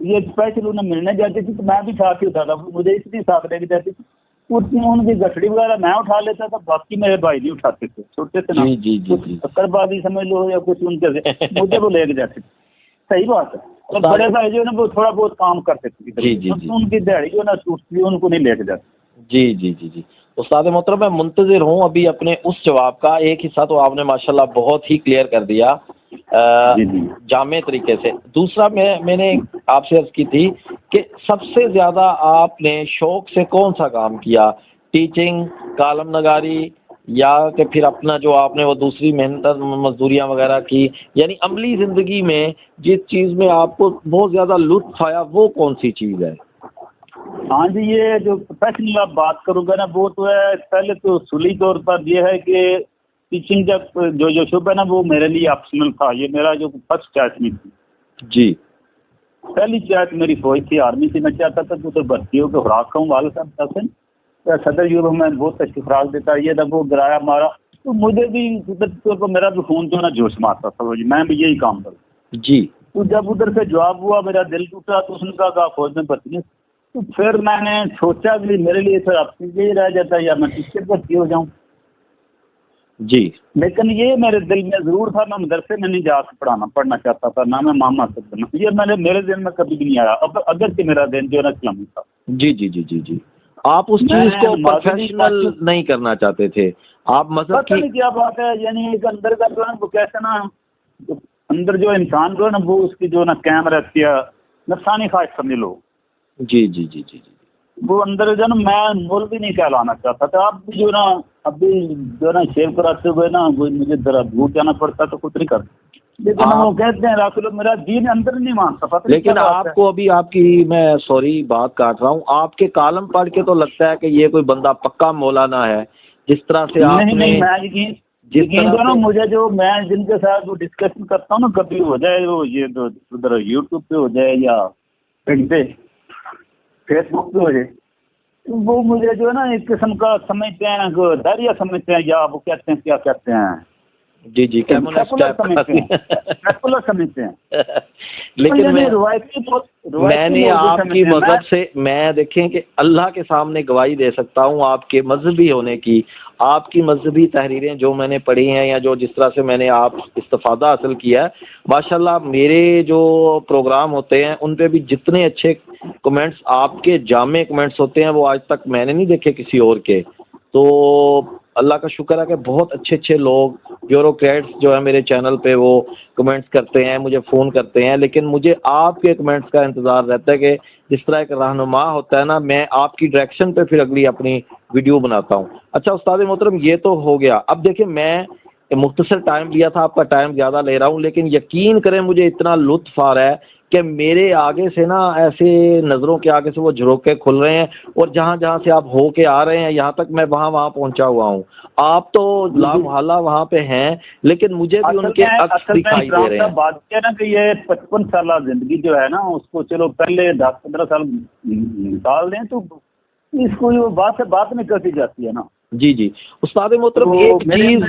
ये स्पेशल उन्हें मिलने जाती थी तो मैं भी साथ ही होता था, मुझे इसलिए साथ लेके जाती थी। उनकी गठड़ी वगैरह मैं उठा लेता था, बाकी मेरे भाई नहीं उठाते थे, छोटे थे ना, शक्करबाजी समझ लो या कुछ उनके से मुझे वो लेके जाते थे। सही बात है। और बड़े भाई जो है ना वो थोड़ा बहुत काम करते थे, उनकी दिहाड़ी जो है ना टूटती, उनको नहीं लेके जाते। जी जी जी जी उस्ताद मोहतरम, मैं मुंतज़िर हूँ अभी अपने उस जवाब का। एक हिस्सा तो आपने माशाल्लाह बहुत ही क्लियर कर दिया जामे तरीके से। दूसरा मैंने आपसे अर्ज़ की थी कि सबसे ज़्यादा आपने शौक़ से कौन सा काम किया, टीचिंग, कालम नगारी, या कि फिर अपना जो आपने वो दूसरी मेहनत मजदूरियाँ वगैरह की, यानी अमली ज़िंदगी में जिस चीज़ में आपको बहुत ज़्यादा लुत्फ़ आया वो कौन सी चीज़ है? हाँ जी, ये जो प्रोफेशनल आप बात करूँगा ना वो तो है, पहले तो सुली तौर पर ये है कि टीचिंग जब जो शुभ है ना वो मेरे लिए ऑप्शनल था। ये मेरा जो फर्स्ट चॉइस नहीं थी जी। पहली चॉइस मेरी फौज थी, आर्मी थी। मैं चाहता था कि उधर भर्ती होकर खुराक खाऊँ। वाले साहब कहते सदर यूरोप में बहुत अच्छी खुराक देता है, ये तब वो गिराया मारा तो मुझे भी उधर मेरा भी खून जो ना जोश मारता था, मैं भी यही काम करूँ जी। तो जब उधर से जवाब हुआ मेरा दिल टूटा तो उसने कहा फौज में भर्ती नहीं। तो फिर मैंने सोचा कि मेरे लिए तो अब यही रह जाता है या मैं टीचर भर्ती हो जाऊँ। जी लेकिन ये मेरे दिल में जरूर था, मैं मदरसे में नहीं जा पढ़ना चाहता था, ना मैं मामा से बनना, ये मेरे दिल में कभी भी नहीं आया। अब अगर कि मेरा दिन जो है ना इस्लामी था। जी जी जी जी जी, आप उस चीज को प्रोफेशनल नहीं करना चाहते थे, आप मजहब पता की। नहीं क्या बात है, यानी एक अंदर का जो है वो कैसे ना, जो अंदर जो इंसान जो है ना वो उसकी जो ना कैम रहती है, नफसानी ख्वाहिश समझ लो। जी जी जी जी जी, वो अंदर जो है ना, मैं मौलवी नहीं कहलाना चाहता था। अब भी जो ना, अभी जो ना शेव कराते हुए ना वो मुझे जरा दूर जाना पड़ता तो कुछ नहीं करता, लेकिन वो कहते हैं रासुल मेरा दीन अंदर नहीं मानता। पता नहीं लेकिन क्या बात है। आपको अभी आपकी, मैं सॉरी बात काट रहा हूँ, आपके कालम पढ़ के तो लगता है कि ये कोई बंदा पक्का मौलाना है, जिस तरह से नहीं आपने नहीं, मैं यकीन करो मुझे, जो मैं जिनके साथ वो डिस्कशन करता हूँ ना, कभी हो जाए वो ये तो उधर यूट्यूब पे हो जाए या इन पे फेसबुक पे हो जाए, तो वो मुझे जो है ना एक किस्म का समझते हैं, दरिया समझते हैं, या वो कहते हैं क्या कहते हैं, जी जी सेकुलर समझते हैं, सेकुलर समझते हैं। लेकिन मैंने लोग आपकी समझते हैं। मजहब से, मैं देखें कि अल्लाह के सामने गवाही दे सकता हूँ आपके मजहबी होने की। आपकी मजहबी तहरीरें जो मैंने पढ़ी हैं या जो जिस तरह से मैंने आप इस्तिफादा हासिल किया है, माशाल्लाह मेरे जो प्रोग्राम होते हैं उन पे भी जितने अच्छे कमेंट्स, आपके जामे कमेंट्स होते हैं, वो आज तक मैंने नहीं देखे किसी और के। तो अल्लाह का शुक्र है कि बहुत अच्छे अच्छे लोग, ब्यूरोक्रेट्स जो है मेरे चैनल पे, वो कमेंट्स करते हैं, मुझे फ़ोन करते हैं। लेकिन मुझे आपके कमेंट्स का इंतज़ार रहता है कि जिस तरह एक रहनुमा होता है ना, मैं आपकी डायरेक्शन पे फिर अगली अपनी वीडियो बनाता हूँ। अच्छा उस्ताद मोहतरम, ये तो हो गया। अब देखिए, मैं मुख्तसर टाइम लिया था, आपका टाइम ज़्यादा ले रहा हूँ, लेकिन यकीन करें मुझे इतना लुत्फ़ आ रहा है कि मेरे आगे से ना ऐसे नज़रों के आगे से वो झरोके खुल रहे हैं, और जहाँ जहाँ से आप हो के आ रहे हैं, यहाँ तक मैं वहाँ वहाँ पहुँचा हुआ हूँ। आप तो लामहल्ला वहाँ पे हैं, लेकिन मुझे भी उनके अक्स दिखाई दे रहे हैं। बात है ना कि ये 55 साल जिंदगी जो है ना, उसको चलो पहले 10-15 साल निकाल दें तो इसको वो बात में करती जाती है ना। जी जी उस्ताद मोहतरम, तो एक चीज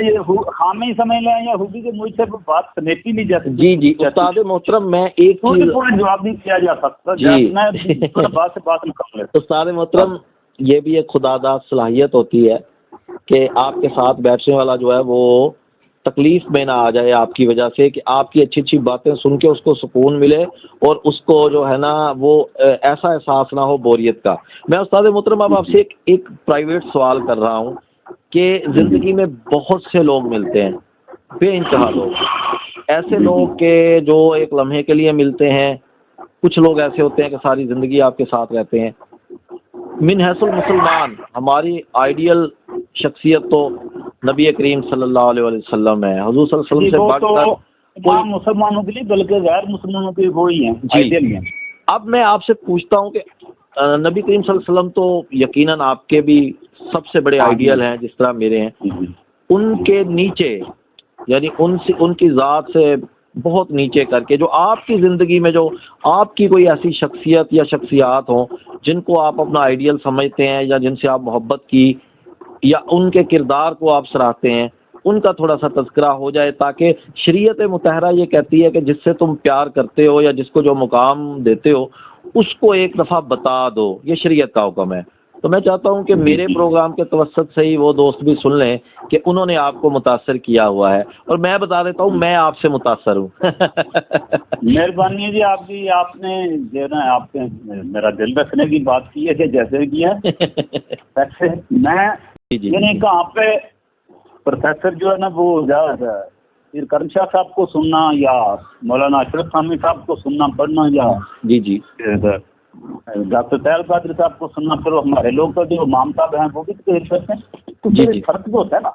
हामी समझ लें या हुबी के मुझसे बात समेटी नहीं जाती। जी जी उस्ताद मोहतरम, मैं एक चीज, पूरा जवाब नहीं किया जा सकता जी मैं बात से बात निकाल लेता। उस्ताद मोहतरम, ये भी एक खुदादा सलाहियत होती है कि आपके साथ बैठने वाला जो है वो तकलीफ में ना आ जाए आपकी वजह से, कि आपकी अच्छी अच्छी बातें सुन के उसको सुकून मिले, और उसको जो है ना वो ऐसा एहसास ना हो बोरियत का। मैं उस्ताद मोहतरम अब आपसे एक प्राइवेट सवाल कर रहा हूँ कि ज़िंदगी में बहुत से लोग मिलते हैं, बेइंतहा लोग, ऐसे लोग के जो एक लम्हे के लिए मिलते हैं, कुछ लोग ऐसे होते हैं कि सारी ज़िंदगी आपके साथ रहते हैं। मिन हैसुल मुसलमान, हमारी आइडियल शख्सियत तो नबी करीम सल्लल्लाहु अलैहि वसल्लम है, हुजूर सल्लल्लाहु अलैहि वसल्लम से बढ़कर कोई मुसलमानों के लिए बल्कि गैर मुसलमानों के वो ही हैं, आइडियल ही हैं। अब मैं आपसे पूछता हूँ कि नबी करीम सल्लल्लाहु अलैहि वसल्लम तो यकीनन आपके भी सबसे बड़े आइडियल हैं, जिस तरह मेरे हैं। उनके नीचे, यानी उनसे, उनकी ज़ात से बहुत नीचे करके, जो आपकी ज़िंदगी में जो आपकी कोई ऐसी शख्सियत या शख्सियात हों जिनको आप अपना आइडियल समझते हैं, या जिनसे आप मोहब्बत की, या उनके किरदार को आप सराहते हैं, उनका थोड़ा सा तज़किरा हो जाए, ताकि शरीयत मुतहरा ये कहती है कि जिससे तुम प्यार करते हो या जिसको जो मुकाम देते हो उसको एक दफ़ा बता दो। ये शरीयत का हुक्म है। तो मैं चाहता हूँ कि मेरे प्रोग्राम के तवस्सुत से ही वो दोस्त भी सुन लें कि उन्होंने आपको मुतासर किया हुआ है, और मैं बता देता हूँ मैं आपसे मुतासर हूँ। मेहरबानी है जी आपकी, आपने जो है ना आपने मेरा दिल रखने की बात की है कि जैसे किया वैसे मैं यानी कहाँ पे प्रोफेसर जो है ना वो फिर करण शाह साहब को सुनना या मौलाना अशरफ सामी साहब को सुनना पढ़ना, या जी जी डॉक्टर तैयल कादरी साहब को सुनना, फिर हमारे लोग तो जो इमाम साहब हैं वो भी करते हैं, तो फिर फर्क जो होता है ना,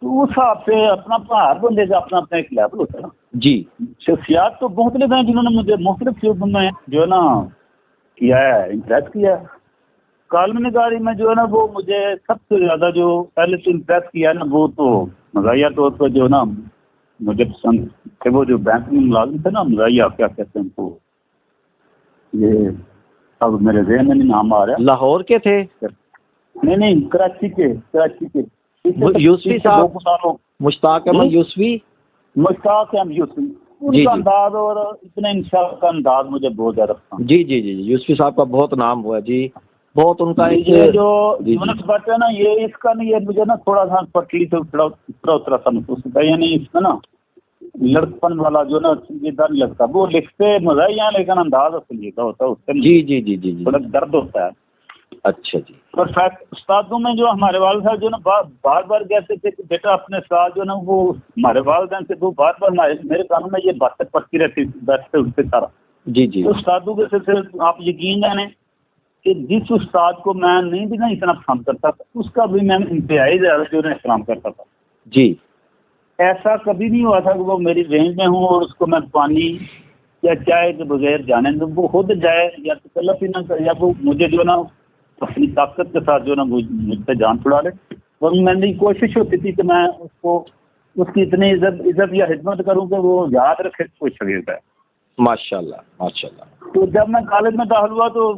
तो उस हिसाब से अपना अपना हर बंदे का अपना अपना एक लेवल होता है ना जी। शख्सियात तो बहुत लोग हैं जिन्होंने मुझे मुख्तलिफ फील्ड में जो है ना किया है, इम्प्रेस किया है। कालम निगारी में जो है ना वो मुझे सबसे ज़्यादा जो पहले से इम्प्रेस किया है ना, वो तो मज़ाहिया तौर पर जो ना मुझे पसंद थे, वो जो बैंक में मुलाजिम थे ना, मज़ाहिया क्या कहते हैं उनको, ये अब मेरे ज़हन में नहीं नाम आ रहा है। लाहौर के थे? नहीं कराची के यूसुफी साहब, मुश्ताक अहमद यूसुफी, मुश्ताक अहमद यूसुफी, जी उनका अंदाज और इतने इंशाअल्लाह का अंदाज मुझे बहुत ज्यादा पसंद जी जी जी जी यूसुफी साहब का बहुत नाम हुआ जी, बहुत उनका है। एक ये जो जी जी यूनुस भट्ट है ना, ये इसका नहीं, ये मुझे ना थोड़ा सा पटली से उतरा उतरा उतरा सा महसूस होता है, यानी इसमें ना लड़कपन वाला जो ना संजीदा नहीं लगता, वो लिखते मजा ही यहाँ, लेकिन अंदाज संजीदा होता है, उससे जी जी जी जी जी थोड़ा दर्द होता है। अच्छा जी पर फैक्ट उस्तादों में जो हमारे वालिद साहब जो ना बार बार कहते थे कि बेटा अपने साथ जो ना, वो हमारे वालिदैन से वो बार बार मेरे कानों में ये बातें पड़ती रहती, बैठते उठते सारा। जी जी तो उस्तादों के सिलसिले आप यकीन जाने कि जिस उस्ताद को मैं नहीं भी ना इतना पसंद करता था, उसका भी मैं इंतहाई ज़्यादा जो है एहतराम करता था। जी ऐसा कभी नहीं हुआ था कि वो मेरी रेंज में हो और उसको मैं पानी या चाय के बगैर जाने दूं, वो खुद जाए या तो तलब ही ना करे, या वो मुझे जो ना अपनी ताकत के साथ जो ना मुझसे जान छुड़ा ले। और मेरी कोशिश होती थी कि मैं उसको उसकी इतनी इज्जत या खिदमत करूं कि वो याद रखे कोई शगीर्द है। माशाल्लाह माशाल्लाह। तो जब मैं कॉलेज में दाखिल हुआ तो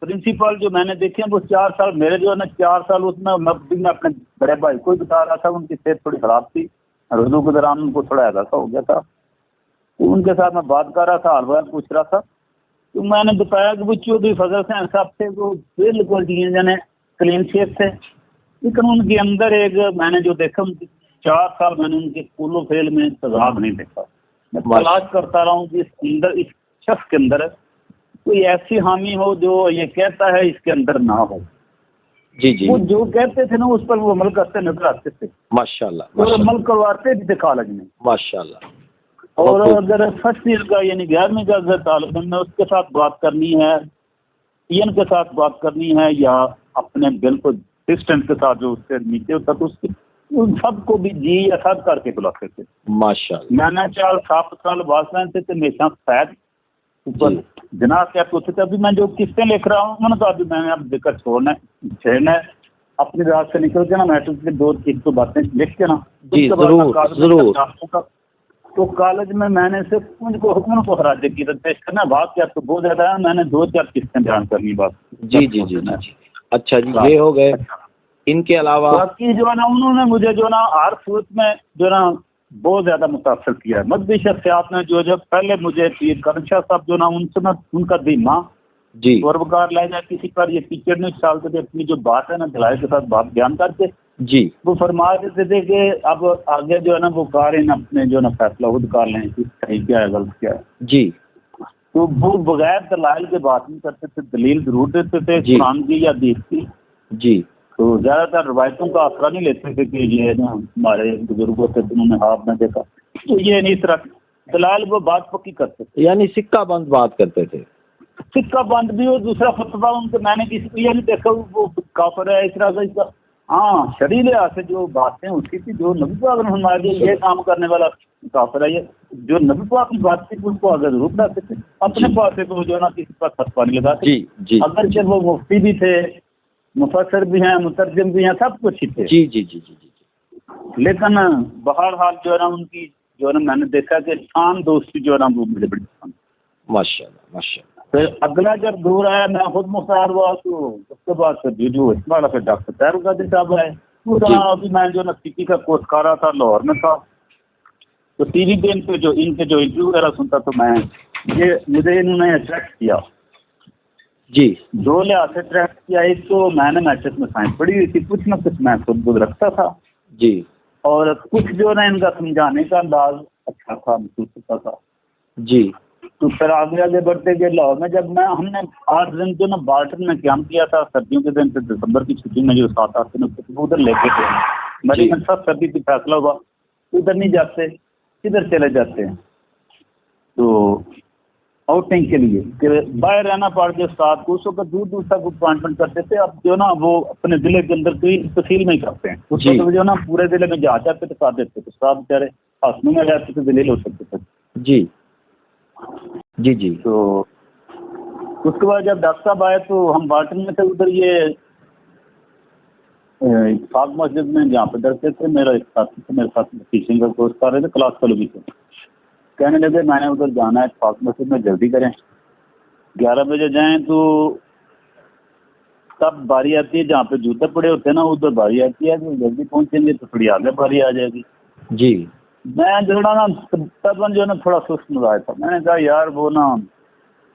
प्रिंसिपल जो मैंने देखे वो 4 साल मेरे जो है ना 4 साल उसमें मैं अपने बड़े भाई को ही बता रहा था, उनकी सेहत थोड़ी ख़राब थी, रुजू के दौरान उनको थोड़ा ऐसा हो गया था। तो उनके साथ मैं बात कर रहा था, हाल वाल पूछ रहा था, तो मैंने बताया कि वो चौधरी फजल हुसैन साहब थे, वो बिल्कुल दिए जाने क्लीन शेप थे, लेकिन उनके अंदर एक मैंने जो देखा, उनकी 4 साल मैंने उनके फूलो फेल में तजाब नहीं देखा। मैं तलाश करता रहा हूँ कि इस शख्स के अंदर कोई ऐसी हामी हो जो ये कहता है इसके अंदर ना हो। जी जी वो जो कहते थे ना उस पर वो अमल करते नजर आते थे, माशाल्लाह और अमल करवाते भी थे कॉलेज में। माशाल्लाह। और अगर फर्स्ट ईयर का यानी 11वीं का अगर तालिब इल्म है, उसके साथ बात करनी है, पीएन के साथ बात करनी है, या अपने बिल्कुल असिस्टेंट के साथ जो उससे नीचे होता था, उसके उन सबको भी जी या साथ करके बुलाते थे। माशाल्लाह। मैंने 4-7 साल वास्ते थे तो हमेशा शायद ऊपर जनाब क्या पूछते थे, अभी मैं जो किस्तें लिख रहा हूँ मैंने, तो अभी मैंने अब दिक्कत छेड़ना है, अपनी रात से निकल के ना मैट्रिक की 2-3 बातें लिख के ना, जी जरूर। तो कॉलेज में मैंने सिर्फ मुझको हुक्म को खराज की पेश करना, बात क्या तो बहुत ज्यादा है, मैंने 2-4 किस्तें बयान करनी बात। जी जी जी जी। अच्छा जी, ये हो गए। इनके अलावा बाकी जो है ना, उन्होंने मुझे जो ना हर सूरत में जो ना बहुत ज्यादा मुतासर किया है। मददी शख्सियात ने जो पहले मुझे पीर करम शाह साहब जो ना, उनसे मैं उनका धीमा जी गौरवकार ले जाए किसी पर ये टीचर नहीं डालते थे, अपनी जो बात है ना दिलाए के साथ बात बयान करके जी वो फरमा देते थे कि अब आगे जो है ना वो कारें अपने जो ना फैसला खुद कर लें कि सही क्या है गलत क्या है। जी तो वो बगैर दलाइल के बात नहीं करते थे, दलील जरूर देते थे कुरान की या हदीस की। जी तो ज्यादातर रवायतों का आसरा नहीं लेते थे कि ये ना हमारे बुजुर्गों से उन्होंने हाथ में देखा, तो ये नहीं, इस तरह दलाल वो बात पक्की करते थे, यानी सिक्का बंद बात करते थे। सिक्का बंद भी, और दूसरा फतवा उनके मैंने किसी को ये नहीं देखा वो काफिर है इस तरह का इसका। हाँ, शरीर लिहाज से जो बातें होती थी, जो नबी पाक ने हमारे लिए ये काम करने वाला काफिर है, ये जो नबी पाक की बात थी उसको आगे जरूर बढ़ाते थे, अपने पास से तो जो ना किसी पर फतवा नहीं लगाते। जी जी अगर जब वो मुफ्ती भी थे, मुफस्सिर भी हैं, मुतरजम भी हैं, सब कुछ ही थे। जी जी जी जी जी। लेकिन बहरहाल जो है ना उनकी जो है ना मैंने देखा कि शान दोस्ती जो है ना वो मुझे बड़ी पसंद। माशाल्लाह माशाल्लाह। फिर अगला जब दूर आया, मैं खुद मुख्तार हुआ, तो उसके बाद फिर जो इस्माइल फिर डॉक्टर तैयार का साहब आए। अभी मैं जो ना सीपी का कोर्स कर रहा था, लाहौर में था, तो टीवी पे इनके जो इंटरव्यू वगैरह सुनता, तो मैं ये मुझे इन्होंने अट्रैक्ट किया जी। 2 लिहाज से अट्रैक्ट किया। एक तो मैंने मैट्रिक में साइंस पढ़ी हुई थी, कुछ ना कुछ मैं खुद बुद रखता था जी, और कुछ जो ना इनका समझाने का अंदाज अच्छा था, महसूस होता था जी। तो फिर आगे बढ़ते गए। लाहौर में जब हमने 8 दिन जो ना बाल्टन में कैंप किया था, सर्दियों के दिन, फिर दिसंबर की छुट्टी में जो 7-8 दिन उधर लेके थे, मेरे में सब सर्दी की फैसला हुआ उधर नहीं जाते, किधर चले जाते हैं, तो आउटिंग के लिए कि बाहर रहना पड़ गया साथ को, उस वक्त दूर दूर तक अपॉइंटमेंट करते थे। अब जो ना वो अपने जिले के अंदर कोई तहसील में ही करते हैं, उस वक्त जो ना पूरे जिले में जहाँ जाते थे साथ देते थे, साथ बेचारे हाथों में रहते थे, दलील हो सकते थे जी जी जी। तो उसके बाद जब डॉक्टर साहब आए तो हम बाल्टन में थे, उधर ये पाक मस्जिद में जहाँ पे डरते थे, मेरा एक साथी थे, मेरे साथ टीचिंग का कोर्स कर रहे थे, क्लास फेलो भी थे। कहने लगे मैंने उधर जाना है पाक मस्जिद में, जल्दी करें 11 बजे जाएं। तो तब बारी आती है जहाँ पे जूते पड़े होते हैं ना, उधर बारी आती है कि जल्दी पहुँचेंगे तो थोड़ी आगे बारी आ जाएगी जी। मैं जो ना तब जो ना थोड़ा सुस्त मिजाज था। मैंने कहा यार वो ना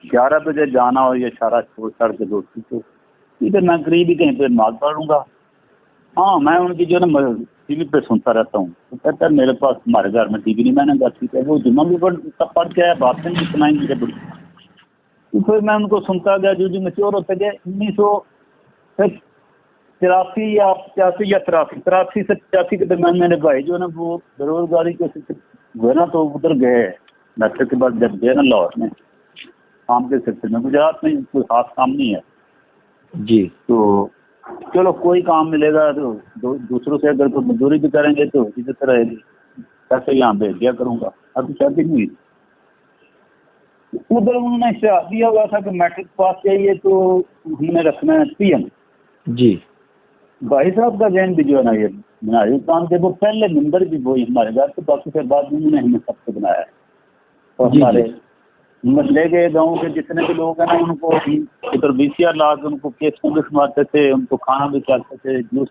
11 बजे जाना हो ये सारा छोड़ छाड़ के दोस्ती तो ठीक है, मैं करीब ही कहीं पे नमाज पढ़ लूँगा। हाँ, मैं उनकी जो ना टीवी पे सुनता रहता हूँ। तो कहता है मेरे पास हमारे घर में टीवी नहीं। मैंने कहा ठीक है, वो जुम्मा भी पढ़ के आया, बातें भी सुनाई मुझे बड़ी। तो फिर मैं उनको सुनता गया, जो मैच्योर होते गए। 1983 या 85 या 83 से 85 के दरम्यान मेरे भाई जो है ना वो बेरोजगारी के हुए ना, तो उधर गए मैट्रिक के बाद। जब गए ना लाहौर में काम के सिलसिले में, गुजरात में कोई खास काम नहीं है जी। तो चलो कोई काम मिलेगा तो दूसरों से अगर कोई मजदूरी भी करेंगे तो इज्जत रहेगी, पैसे यहाँ भेज दिया करूँगा। अभी शादी नहीं हुई। उधर उन्होंने इश्तेहार दिया हुआ था कि मैट्रिक पास चाहिए तो हमने रखना है PM। जी। भाई साहब का जैन भी जो है ना ये बनाए काम के, वो पहले नंबर भी वही हमारे घर के, बाकी फिर बाद में उन्होंने हमें सबको बनाया है। और जी, हमारे मसले के गाँव के जितने भी लोग हैं ना, उनको उधर VCR ला के उनको केस भी सुनाते थे, उनको खाना भी खिलाते थे, जूस,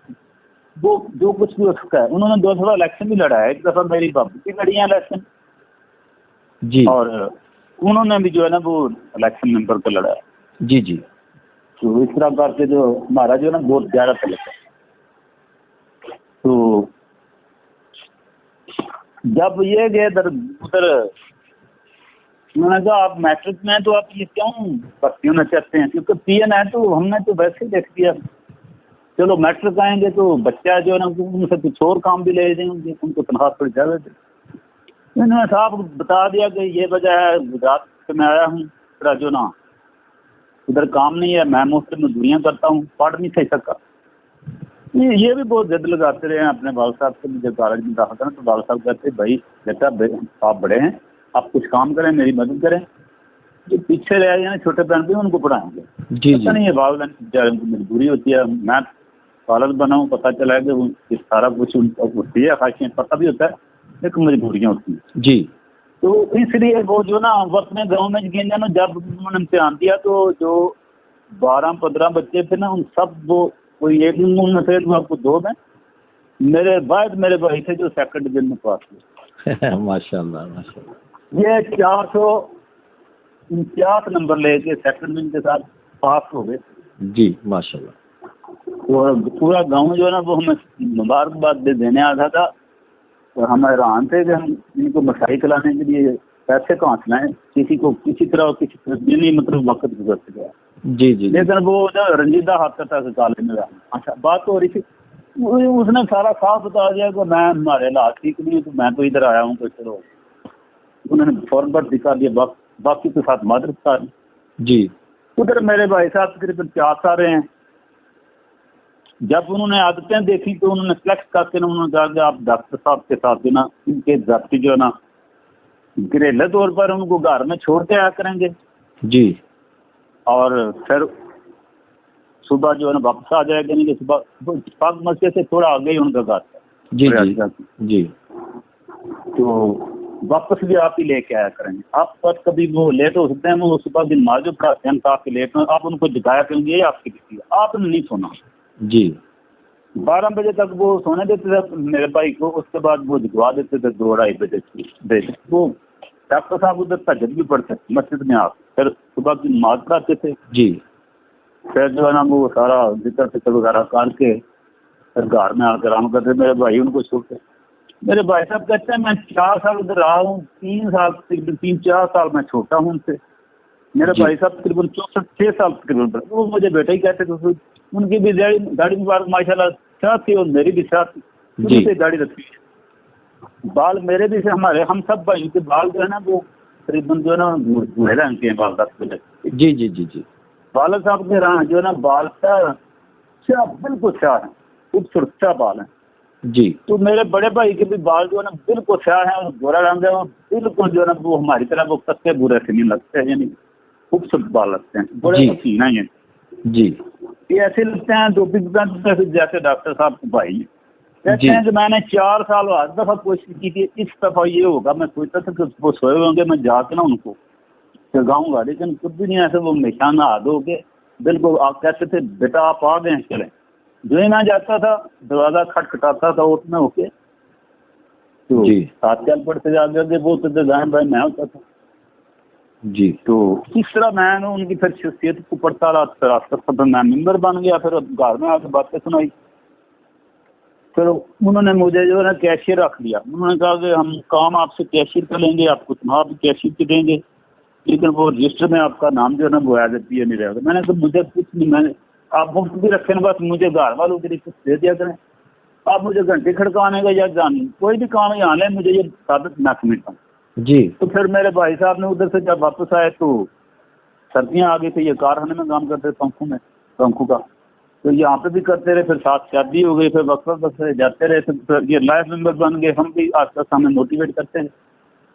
वो जो कुछ भी हो सकता है। उन्होंने 2 दफा इलेक्शन भी लड़ा है। एक दफा मेरी बाबू की लड़ी है इलेक्शन, जी, और उन्होंने भी जो है ना वो इलेक्शन मेंबर का लड़ा है। जी, जी, तो इस तरह करके जो हमारा जो है ना बहुत ग्यारह तलक है। तो जब ये गए उधर उन्होंने कहा आप मैट्रिक में हैं तो आप ये क्यों भर्ती होना चाहते हैं, क्योंकि PN है। तो हमने तो वैसे ही देख दिया, चलो मैट्रिक आएंगे तो बच्चा जो है ना उनसे कुछ और काम भी ले देंगे, उनको तनख्वाह थोड़ी ज़्यादा दे। इन्होंने साहब बता दिया कि ये वजह है, गुजरात से मैं आया हूँ, मेरा जो ना उधर काम नहीं है, मैं मुफ्त मजदूरियाँ करता हूँ, पढ़ नहीं सही सका। ये भी बहुत जिद लगाते रहे हैं अपने बाल साहब से। मुझे कॉलेज में रहा था ना, तो बाल साहब कहते भाई बेटा आप बड़े हैं, आप कुछ काम करें, मेरी मदद करें, जो पीछे रह गए छोटे बहन भी उनको पढ़ाएंगे। जी, जी, नहीं है वालदेन की मजबूरी होती है। मैं कॉलेज बना हूँ, पता चला है कि सारा कुछ होती है, ख्वाहिशें पता भी होता है, लेकिन मजबूरियाँ होती हैं। जी, तो इसलिए वो जो ना अपने गाँव में गए ना, जब उन्होंने इम्तिहान दिया तो जो 12-15 बच्चे थे ना, उन सब वो कोई एक में थे तो आपको 2 में मेरे भाई थे जो सेकंड डिवीजन में पास हुए। माशाल्लाह, माशाल्लाह। ये 449 नंबर लेके सेकंड डिवीजन के साथ पास हो गए। जी, माशाल्लाह। और पूरा गांव जो है ना वो हमें मुबारकबाद देने आता था। और हम हैरान थे कि हम इनको मिठाई खिलाने के लिए पैसे कहाँ से लाएं, किसी तरह नहीं, मतलब वक्त गुजर गया। जी, जी, लेकिन वो रंजीदा हाथ था कॉलेज में। अच्छा बात हो रही थी, उसने सारा साफ बता दिया कि मैं हमारे हालात ठीक नहीं है, तो मैं तो इधर आया हूँ, तो चलो उन्होंने फौरन पर दिखा दिया, बाकी के साथ मदद कर। जी, उधर मेरे भाई साहब तकरीबन 4 साल रहे हैं। जब उन्होंने आदतें देखी तो उन्होंने सेलेक्ट करके उन्होंने कहा कि आप डॉक्टर साहब के साथ जो ना इनके जाति जो है ना घरेलू तौर पर उनको घर में छोड़ के आया करेंगे, जी, और फिर सुबह जो है ना वापस आ जाएगा। नहीं कि सुबह पाक मस्जिद से थोड़ा आगे ही उनका घर था। जी, जी, जी, तो वापस भी आप ही लेके आया करेंगे। आप पर कभी वो लेट हो सकते हैं, वो सुबह दिन माजो पढ़ाते हैं, काफी लेट में आप उनको जगाया करेंगे, ये आपकी ड्यूटी है, आपने नहीं सोना। जी, 12 बजे तक वो सोने देते थे मेरे भाई को, उसके बाद वो जगवा देते थे 2-2:30 बजे। वो डॉक्टर साहब उधर तहज्जुद भी पढ़ते मस्जिद में, आप फिर सुबह की नमाज पढ़ाते थे। जी, फिर जो है ना वो सारा जिक्र फिक्र वगैरह करके फिर घर में आकर आराम करते। मेरे भाई उनको छोड़ते। मेरे भाई साहब कहते हैं मैं 4 साल उधर रहा हूँ, 3-4 साल मैं छोटा हूँ उनसे। मेरे जी। भाई साहब तकरीबन 64-6 साल तकरीबन, वो मुझे बेटा ही कहते थे। उनकी भी दाढ़ी मुबारक माशाल्लाह साथ थी, और मेरी भी साथ जी। से दाढ़ी रखी है। बाल मेरे भी से हमारे हम सब भाई के बाल जो है ना वो तकरीबन जो है ना भूरे रंग के हैं बाल। 10 बजे जी, जी, जी, जी, बाल साहब के जो है ना बाल क्या बिल्कुल स्याह है, खूबसूरत स्याह बाल है। जी, तो मेरे बड़े भाई के भी बाल जो है ना बिल्कुल स्याह है और गोरा रंग है, और बिल्कुल जो है ना वो हमारी तरह वो कच्चे बुरे से नहीं लगते हैं, यानी खूबसूरत बाल लगते हैं, बड़े जी। हसीन हैं ये। जी, ये ऐसे लगते हैं जैसे डॉक्टर साहब के भाई कहते जी। हैं कि मैंने 4 साल 8 दफा कोशिश की थी, इस दफा ये होगा। मैं सोचता था कि वो सोए होंगे, मैं जाके ना उनको जगाऊंगा, लेकिन कुछ भी नहीं। ऐसे वो हमेशा नहा धो के बिल्कुल आप कहते थे बेटा आप आ गए चलें। जो ही मैं जाता था दरवाजा खटखटाता था उसमें होके, तो जी। साथ चल पड़ते जाके आगे वो तो डिजाइन भाई मैं होता था। जी। तो इस तरह मैं उनकी फिर शख्सियत को पढ़ता रहा, फिर मैं मेंबर बन गया, फिर घर में आके बातें सुनाई। फिर उन्होंने मुझे जो है ना कैशियर रख लिया। उन्होंने कहा कि हम काम आपसे कैशियर का लेंगे, आपको तनख्वाह भी कैशियर की देंगे, लेकिन वो रजिस्टर में आपका नाम जो है ना वो एज ए पीए नहीं रहेगा। मैंने कहा मुझे कुछ नहीं, मैंने आप मुफ्त भी रखे ना, बस मुझे घर वालों के लिए कुछ दे दिया करें। आप मुझे घंटे खड़काने का या जान कोई भी काम यहाँ लें, मुझे ये साबित ना समझता। जी। तो फिर मेरे भाई साहब ने उधर से जब वापस आए तो सर्दियाँ आ गई थी, ये कारखाने में काम करते पंखों का, तो यहाँ पे भी करते रहे। फिर साथ शादी हो गई, फिर वक्त वक्त से जाते रहे, फिर ये लाइफ मेंबर बन गए। हम भी आस पास हमें मोटिवेट करते हैं।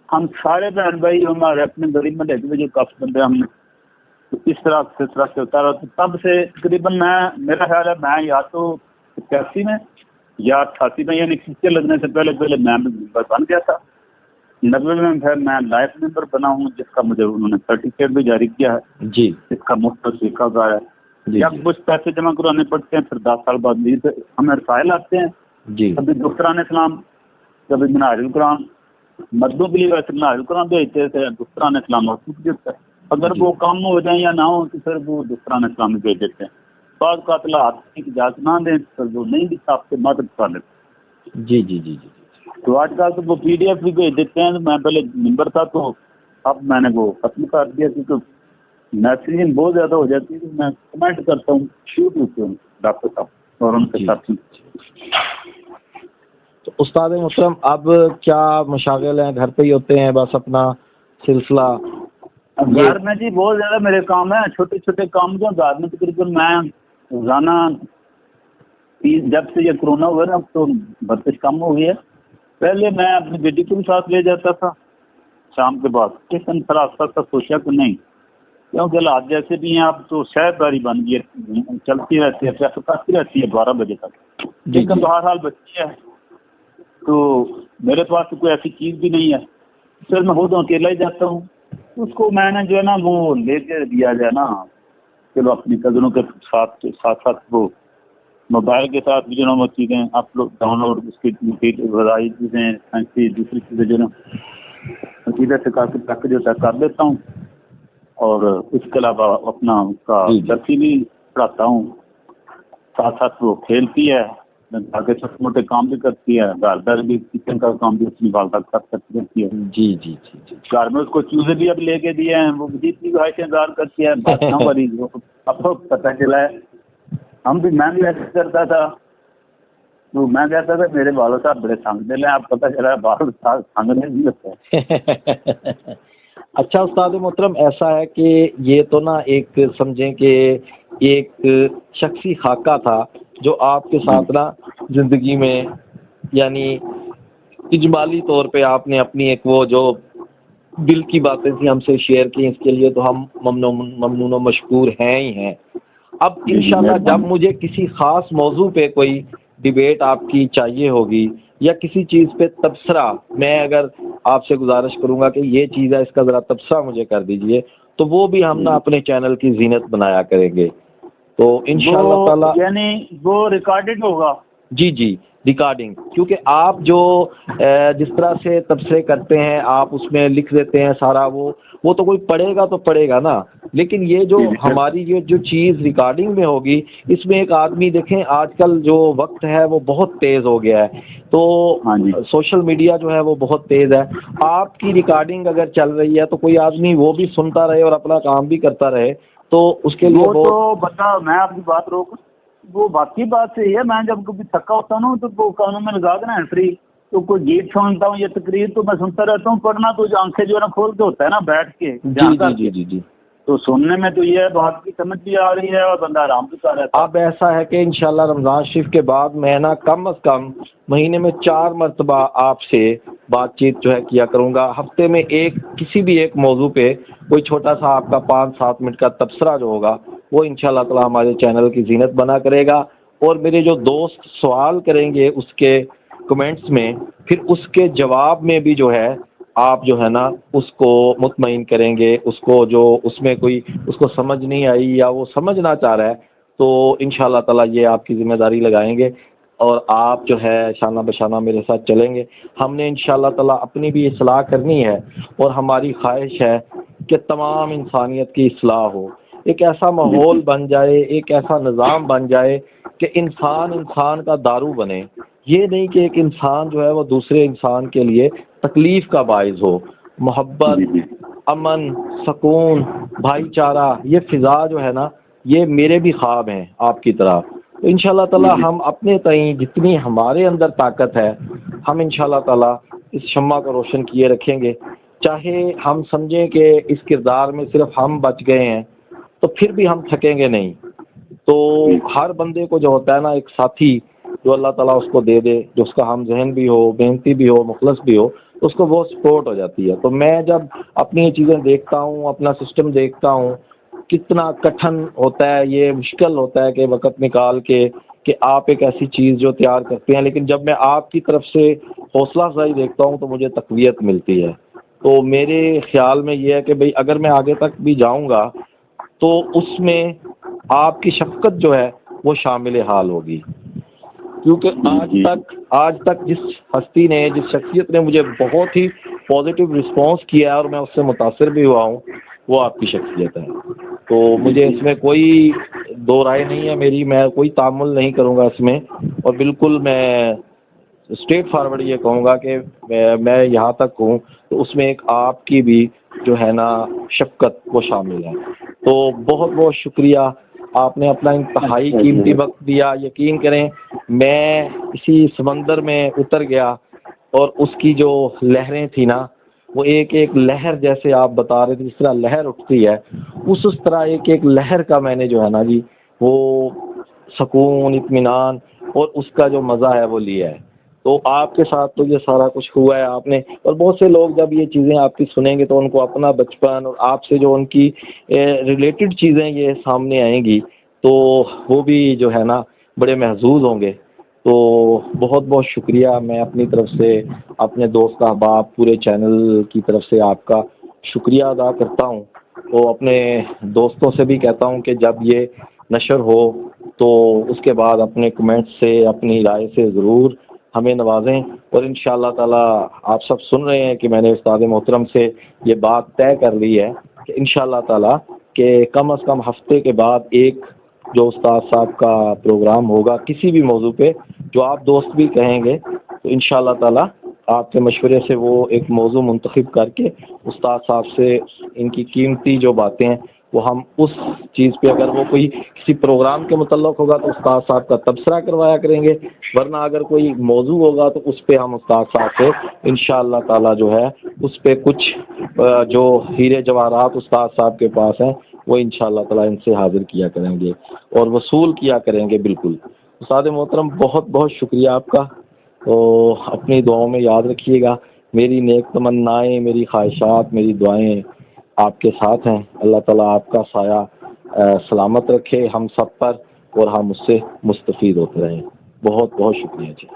हम सारे बहन भाई हमारे अपने गरीब में रहते हुए जो काफी बंदे हमने, तो इस तरह से चलता रहा। तो तब से तकरीबन मेरा ख्याल है मैं या तो 81 में या 88 में, यानी टीचर लगने से पहले पहले मैं मेंबर बन गया था। 90 में फिर मैं लाइफ मेंबर बना हूँ, जिसका मुझे उन्होंने सर्टिफिकेट भी जारी किया है। जी। इसका मुफ्त सीखा गया है। जी। जब कुछ पैसे जमा कराने पड़ते हैं, फिर 10 साल बाद हमें रसायल आते हैं। जी। कभी दुख्तरान इस्लाम, कभी मिनारुल कुरान, मर्दों के लिए वैसे मिनारुल कुरान भेजते थे, दुख्तरान इस्लाम होता है। अगर वो कम हो जाए या ना हो तो फिर वो दुख्तरान इस्लाम भेज देते हैं। बाद कातला आपकी इजाजत ना दें तो वो नहीं दिखा, आपसे मदद कर लेते। जी। जी। जी। जी। तो आजकल तो वो PDF भी भेज देते हैं। मैं पहले मेंबर था, तो अब मैंने वो खत्म कर दिया, क्योंकि मैसेजिंग बहुत ज़्यादा हो जाती है। तो मैं कमेंट करता हूँ, शूट होते हूँ डॉक्टर साहब और उनके साथ। तो उस्ताद मोहतरम अब क्या मशागिल हैं, घर पे ही होते हैं बस अपना सिलसिला? घर में जी बहुत ज़्यादा मेरे काम है, छोटे छोटे काम जो घर में तकरीबन मैं रोज़ाना जब से ये कोरोना हुआ ना, अब तो बर्दाश्त कम हो गई है। पहले मैं अपनी बेटी को भी साथ ले जाता था शाम के बाद, लेकिन फिर आस्ता आस्ता सोचा कि नहीं, क्योंकि हालात जैसे भी हैं अब तो शहरदारी बन गई है, चलती रहती है, ट्रैफिक आती रहती है 12 बजे तक। लेकिन तो हर हाल बच्ची है, तो मेरे पास तो कोई ऐसी चीज़ भी नहीं है, फिर मैं खुद अकेला ही जाता हूँ। उसको मैंने जो है ना वो लेके दिया जाए ना, चलो अपनी कज़नों के साथ साथ वो मोबाइल के साथ भी जो ना वो चीज़ें अपलोड डाउनलोड, उसकी चीज़ें फैंसी दूसरी चीज़ें जो ना सीधे से काफ़ी तक जो है कर देता हूँ। और इसके अलावा अपना उसका दर्सी भी पढ़ाता हूँ, साथ साथ वो खेलती है, आगे छोटे मोटे काम भी करती है, घर भी किचन का काम भी अपनी वालदा कर सकती रहती है। जी। जी। जी। जी। घर में उसको चूजे भी अब लेके दिए हैं, वो जितनी भाई से इंतजार करती है अब तो पता चला है। मैं भी ऐसे करता था, तो मैं कहता था मेरे बालों साहब बड़े संगने हैं, आप पता चला बाल संगने नहीं लगते। अच्छा उस्ताद मोहतरम, ऐसा है कि ये तो ना एक समझें कि एक शख्सी खाका था जो आपके साथ ना ज़िंदगी में, यानी इजमाली तौर पे आपने अपनी एक वो जो दिल की बातें थी हमसे शेयर की, इसके लिए तो हम ममनून व मशकूर हैं ही हैं। अब इंशाल्लाह जब मुझे किसी ख़ास मौजू पे कोई डिबेट आपकी चाहिए होगी या किसी चीज़ पे तबसरा, मैं अगर आपसे गुजारिश करूँगा कि ये चीज़ है, इसका ज़रा तबसरा मुझे कर दीजिए, तो वो भी हम ना अपने चैनल की जीनत बनाया करेंगे। तो इंशाल्लाह ताला, यानी वो रिकॉर्डेड होगा? जी जी रिकॉर्डिंग, क्योंकि आप जो जिस तरह से तबसरे करते हैं, आप उसमें लिख देते हैं सारा, वो तो कोई पढ़ेगा तो पढ़ेगा ना, लेकिन ये जो हमारी ये जो चीज़ रिकॉर्डिंग में होगी, इसमें एक आदमी देखें आजकल जो वक्त है वो बहुत तेज़ हो गया है, तो सोशल मीडिया जो है वो बहुत तेज़ है। आपकी रिकॉर्डिंग अगर चल रही है तो कोई आदमी वो भी सुनता रहे और अपना काम भी करता रहे, तो उसके लिए वो तो बता, मैं आपकी बात रोक, वो बाकी बात सही है। मैं जब कभी थका होता हूँ तो वो कानों में लगा देना है फ्री, तो कोई गीत सुनता हूँ या तकरीर तो मैं सुनता रहता हूँ। पढ़ना तो आंखें जो है ना खोल के होता है ना, बैठ के जी, तो सुनने में तो ये बात की समझ भी आ रही है और बंदा आराम भी कर रहा है। अब ऐसा है कि इंशाल्लाह रमज़ान शरीफ के बाद मैं ना कम अज़ कम महीने में 4 मरतबा आपसे बातचीत जो है किया करूँगा। हफ्ते में किसी भी एक मौजू पे कोई छोटा सा आपका 5-7 मिनट का तबसरा जो होगा वो इंशाल्लाह ताला हमारे चैनल की जीनत बना करेगा। और मेरे जो दोस्त सवाल करेंगे उसके कमेंट्स में, फिर उसके जवाब में भी जो है आप जो है ना उसको मुतमईन करेंगे, उसको जो उसमें कोई उसको समझ नहीं आई या वो समझना चाह रहा है तो इंशाल्लाह ताला ये आपकी ज़िम्मेदारी लगाएंगे। और आप जो है शाना बशाना मेरे साथ चलेंगे। हमने इंशाअल्लाह ताला अपनी भी इस्लाह करनी है और हमारी ख्वाहिश है कि तमाम इंसानियत की इस्लाह हो, एक ऐसा माहौल बन जाए, एक ऐसा निज़ाम बन जाए कि इंसान इंसान का दारू बने। ये नहीं कि एक इंसान जो है वो दूसरे इंसान के लिए तकलीफ़ का बाइस हो। मोहब्बत, अमन, सुकून, भाईचारा, ये फ़िज़ा जो है ना, ये मेरे भी ख्वाब हैं आपकी तरह। तो इंशाअल्लाह ताला हम अपने तईं जितनी हमारे अंदर ताकत है, हम इंशाअल्लाह ताला इस शम्मा को रोशन किए रखेंगे। चाहे हम समझें कि इस किरदार में सिर्फ हम बच गए हैं, तो फिर भी हम थकेंगे नहीं। तो हर बंदे को जो होता है ना एक साथी, जो अल्लाह ताला उसको दे दे, जो उसका हम ज़हन भी हो, मेहनती भी हो, मुखलस भी हो, तो उसको वो सपोर्ट हो जाती है। तो मैं जब अपनी ये चीज़ें देखता हूँ, अपना सिस्टम देखता हूँ, कितना कठिन होता है, ये मुश्किल होता है कि वक़्त निकाल के कि आप एक ऐसी चीज़ जो तैयार करते हैं, लेकिन जब मैं आपकी तरफ से हौसला अफ़ज़ाई देखता हूँ तो मुझे तक़वियत मिलती है। तो मेरे ख़्याल में ये है कि भई अगर मैं आगे तक भी जाऊँगा तो उसमें आपकी शफ़क़त जो है वो शामिल हाल होगी। क्योंकि आज तक जिस हस्ती ने, जिस शख्सियत ने मुझे बहुत ही पॉजिटिव रिस्पॉन्स किया है और मैं उससे मुतासिर भी हुआ हूँ, वो आपकी शख्सियत है। तो मुझे इसमें कोई दो राय नहीं है मेरी, मैं कोई तामुल नहीं करूँगा इसमें, और बिल्कुल मैं स्ट्रेट फॉरवर्ड ये कहूँगा कि मैं यहाँ तक हूँ तो उसमें एक आपकी भी जो है ना शफ़क़त वो शामिल है। तो बहुत बहुत शुक्रिया, आपने अपना इंतहाई कीमती वक्त दिया। यकीन करें मैं इसी समंदर में उतर गया और उसकी जो लहरें थी ना, वो एक एक लहर, जैसे आप बता रहे थे जिस तरह लहर उठती है, उस तरह एक एक लहर का मैंने जो है ना जी वो सुकून, इत्मीनान और उसका जो मज़ा है वो लिया है। तो आपके साथ तो ये सारा कुछ हुआ है आपने, और बहुत से लोग जब ये चीज़ें आपकी सुनेंगे तो उनको अपना बचपन और आपसे जो उनकी रिलेटेड चीज़ें ये सामने आएंगी, तो वो भी जो है ना बड़े महज़ूज़ होंगे। तो बहुत बहुत शुक्रिया, मैं अपनी तरफ से, अपने दोस्त अहबाब, पूरे चैनल की तरफ से आपका शुक्रिया अदा करता हूँ। तो अपने दोस्तों से भी कहता हूँ कि जब ये नशर हो तो उसके बाद अपने कमेंट्स से, अपनी राय से ज़रूर हमें नवाजें। और इंशाअल्लाह ताला आप सब सुन रहे हैं कि मैंने उस्ताद मोहतरम से ये बात तय कर ली है कि इंशाअल्लाह ताला कि कम से कम हफ्ते के बाद एक जो उस्ताद साहब का प्रोग्राम होगा किसी भी मौजू पे, जो आप दोस्त भी कहेंगे, तो इंशाअल्लाह ताला आपके मशवरे से वो एक मौजू मुंतखब करके उस्ताद साहब से इनकी कीमती जो बातें हैं वो हम उस चीज़ पे, अगर वो कोई किसी प्रोग्राम के मुतल्लक होगा तो उस्ताद साहब का तबसरा करवाया करेंगे, वरना अगर कोई मौजू होगा तो उस पे हम उस्ताद साहब से इंशाअल्लाह ताला जो है उस पे कुछ जो हीरे जवाहरात उस्ताद साहब के पास हैं वो इंशाअल्लाह ताला इनसे हाज़िर किया करेंगे और वसूल किया करेंगे। बिल्कुल उस्ताद मोहतरम, बहुत बहुत शुक्रिया आपका। तो अपनी दुआओं में याद रखिएगा। मेरी नेक तमन्नाएँ, मेरी ख्वाहिशात, मेरी दुआएँ आपके साथ हैं। अल्लाह ताला आपका साया सलामत रखे हम सब पर और हम उससे मुस्तफ़ीद होते रहें। बहुत बहुत शुक्रिया जी।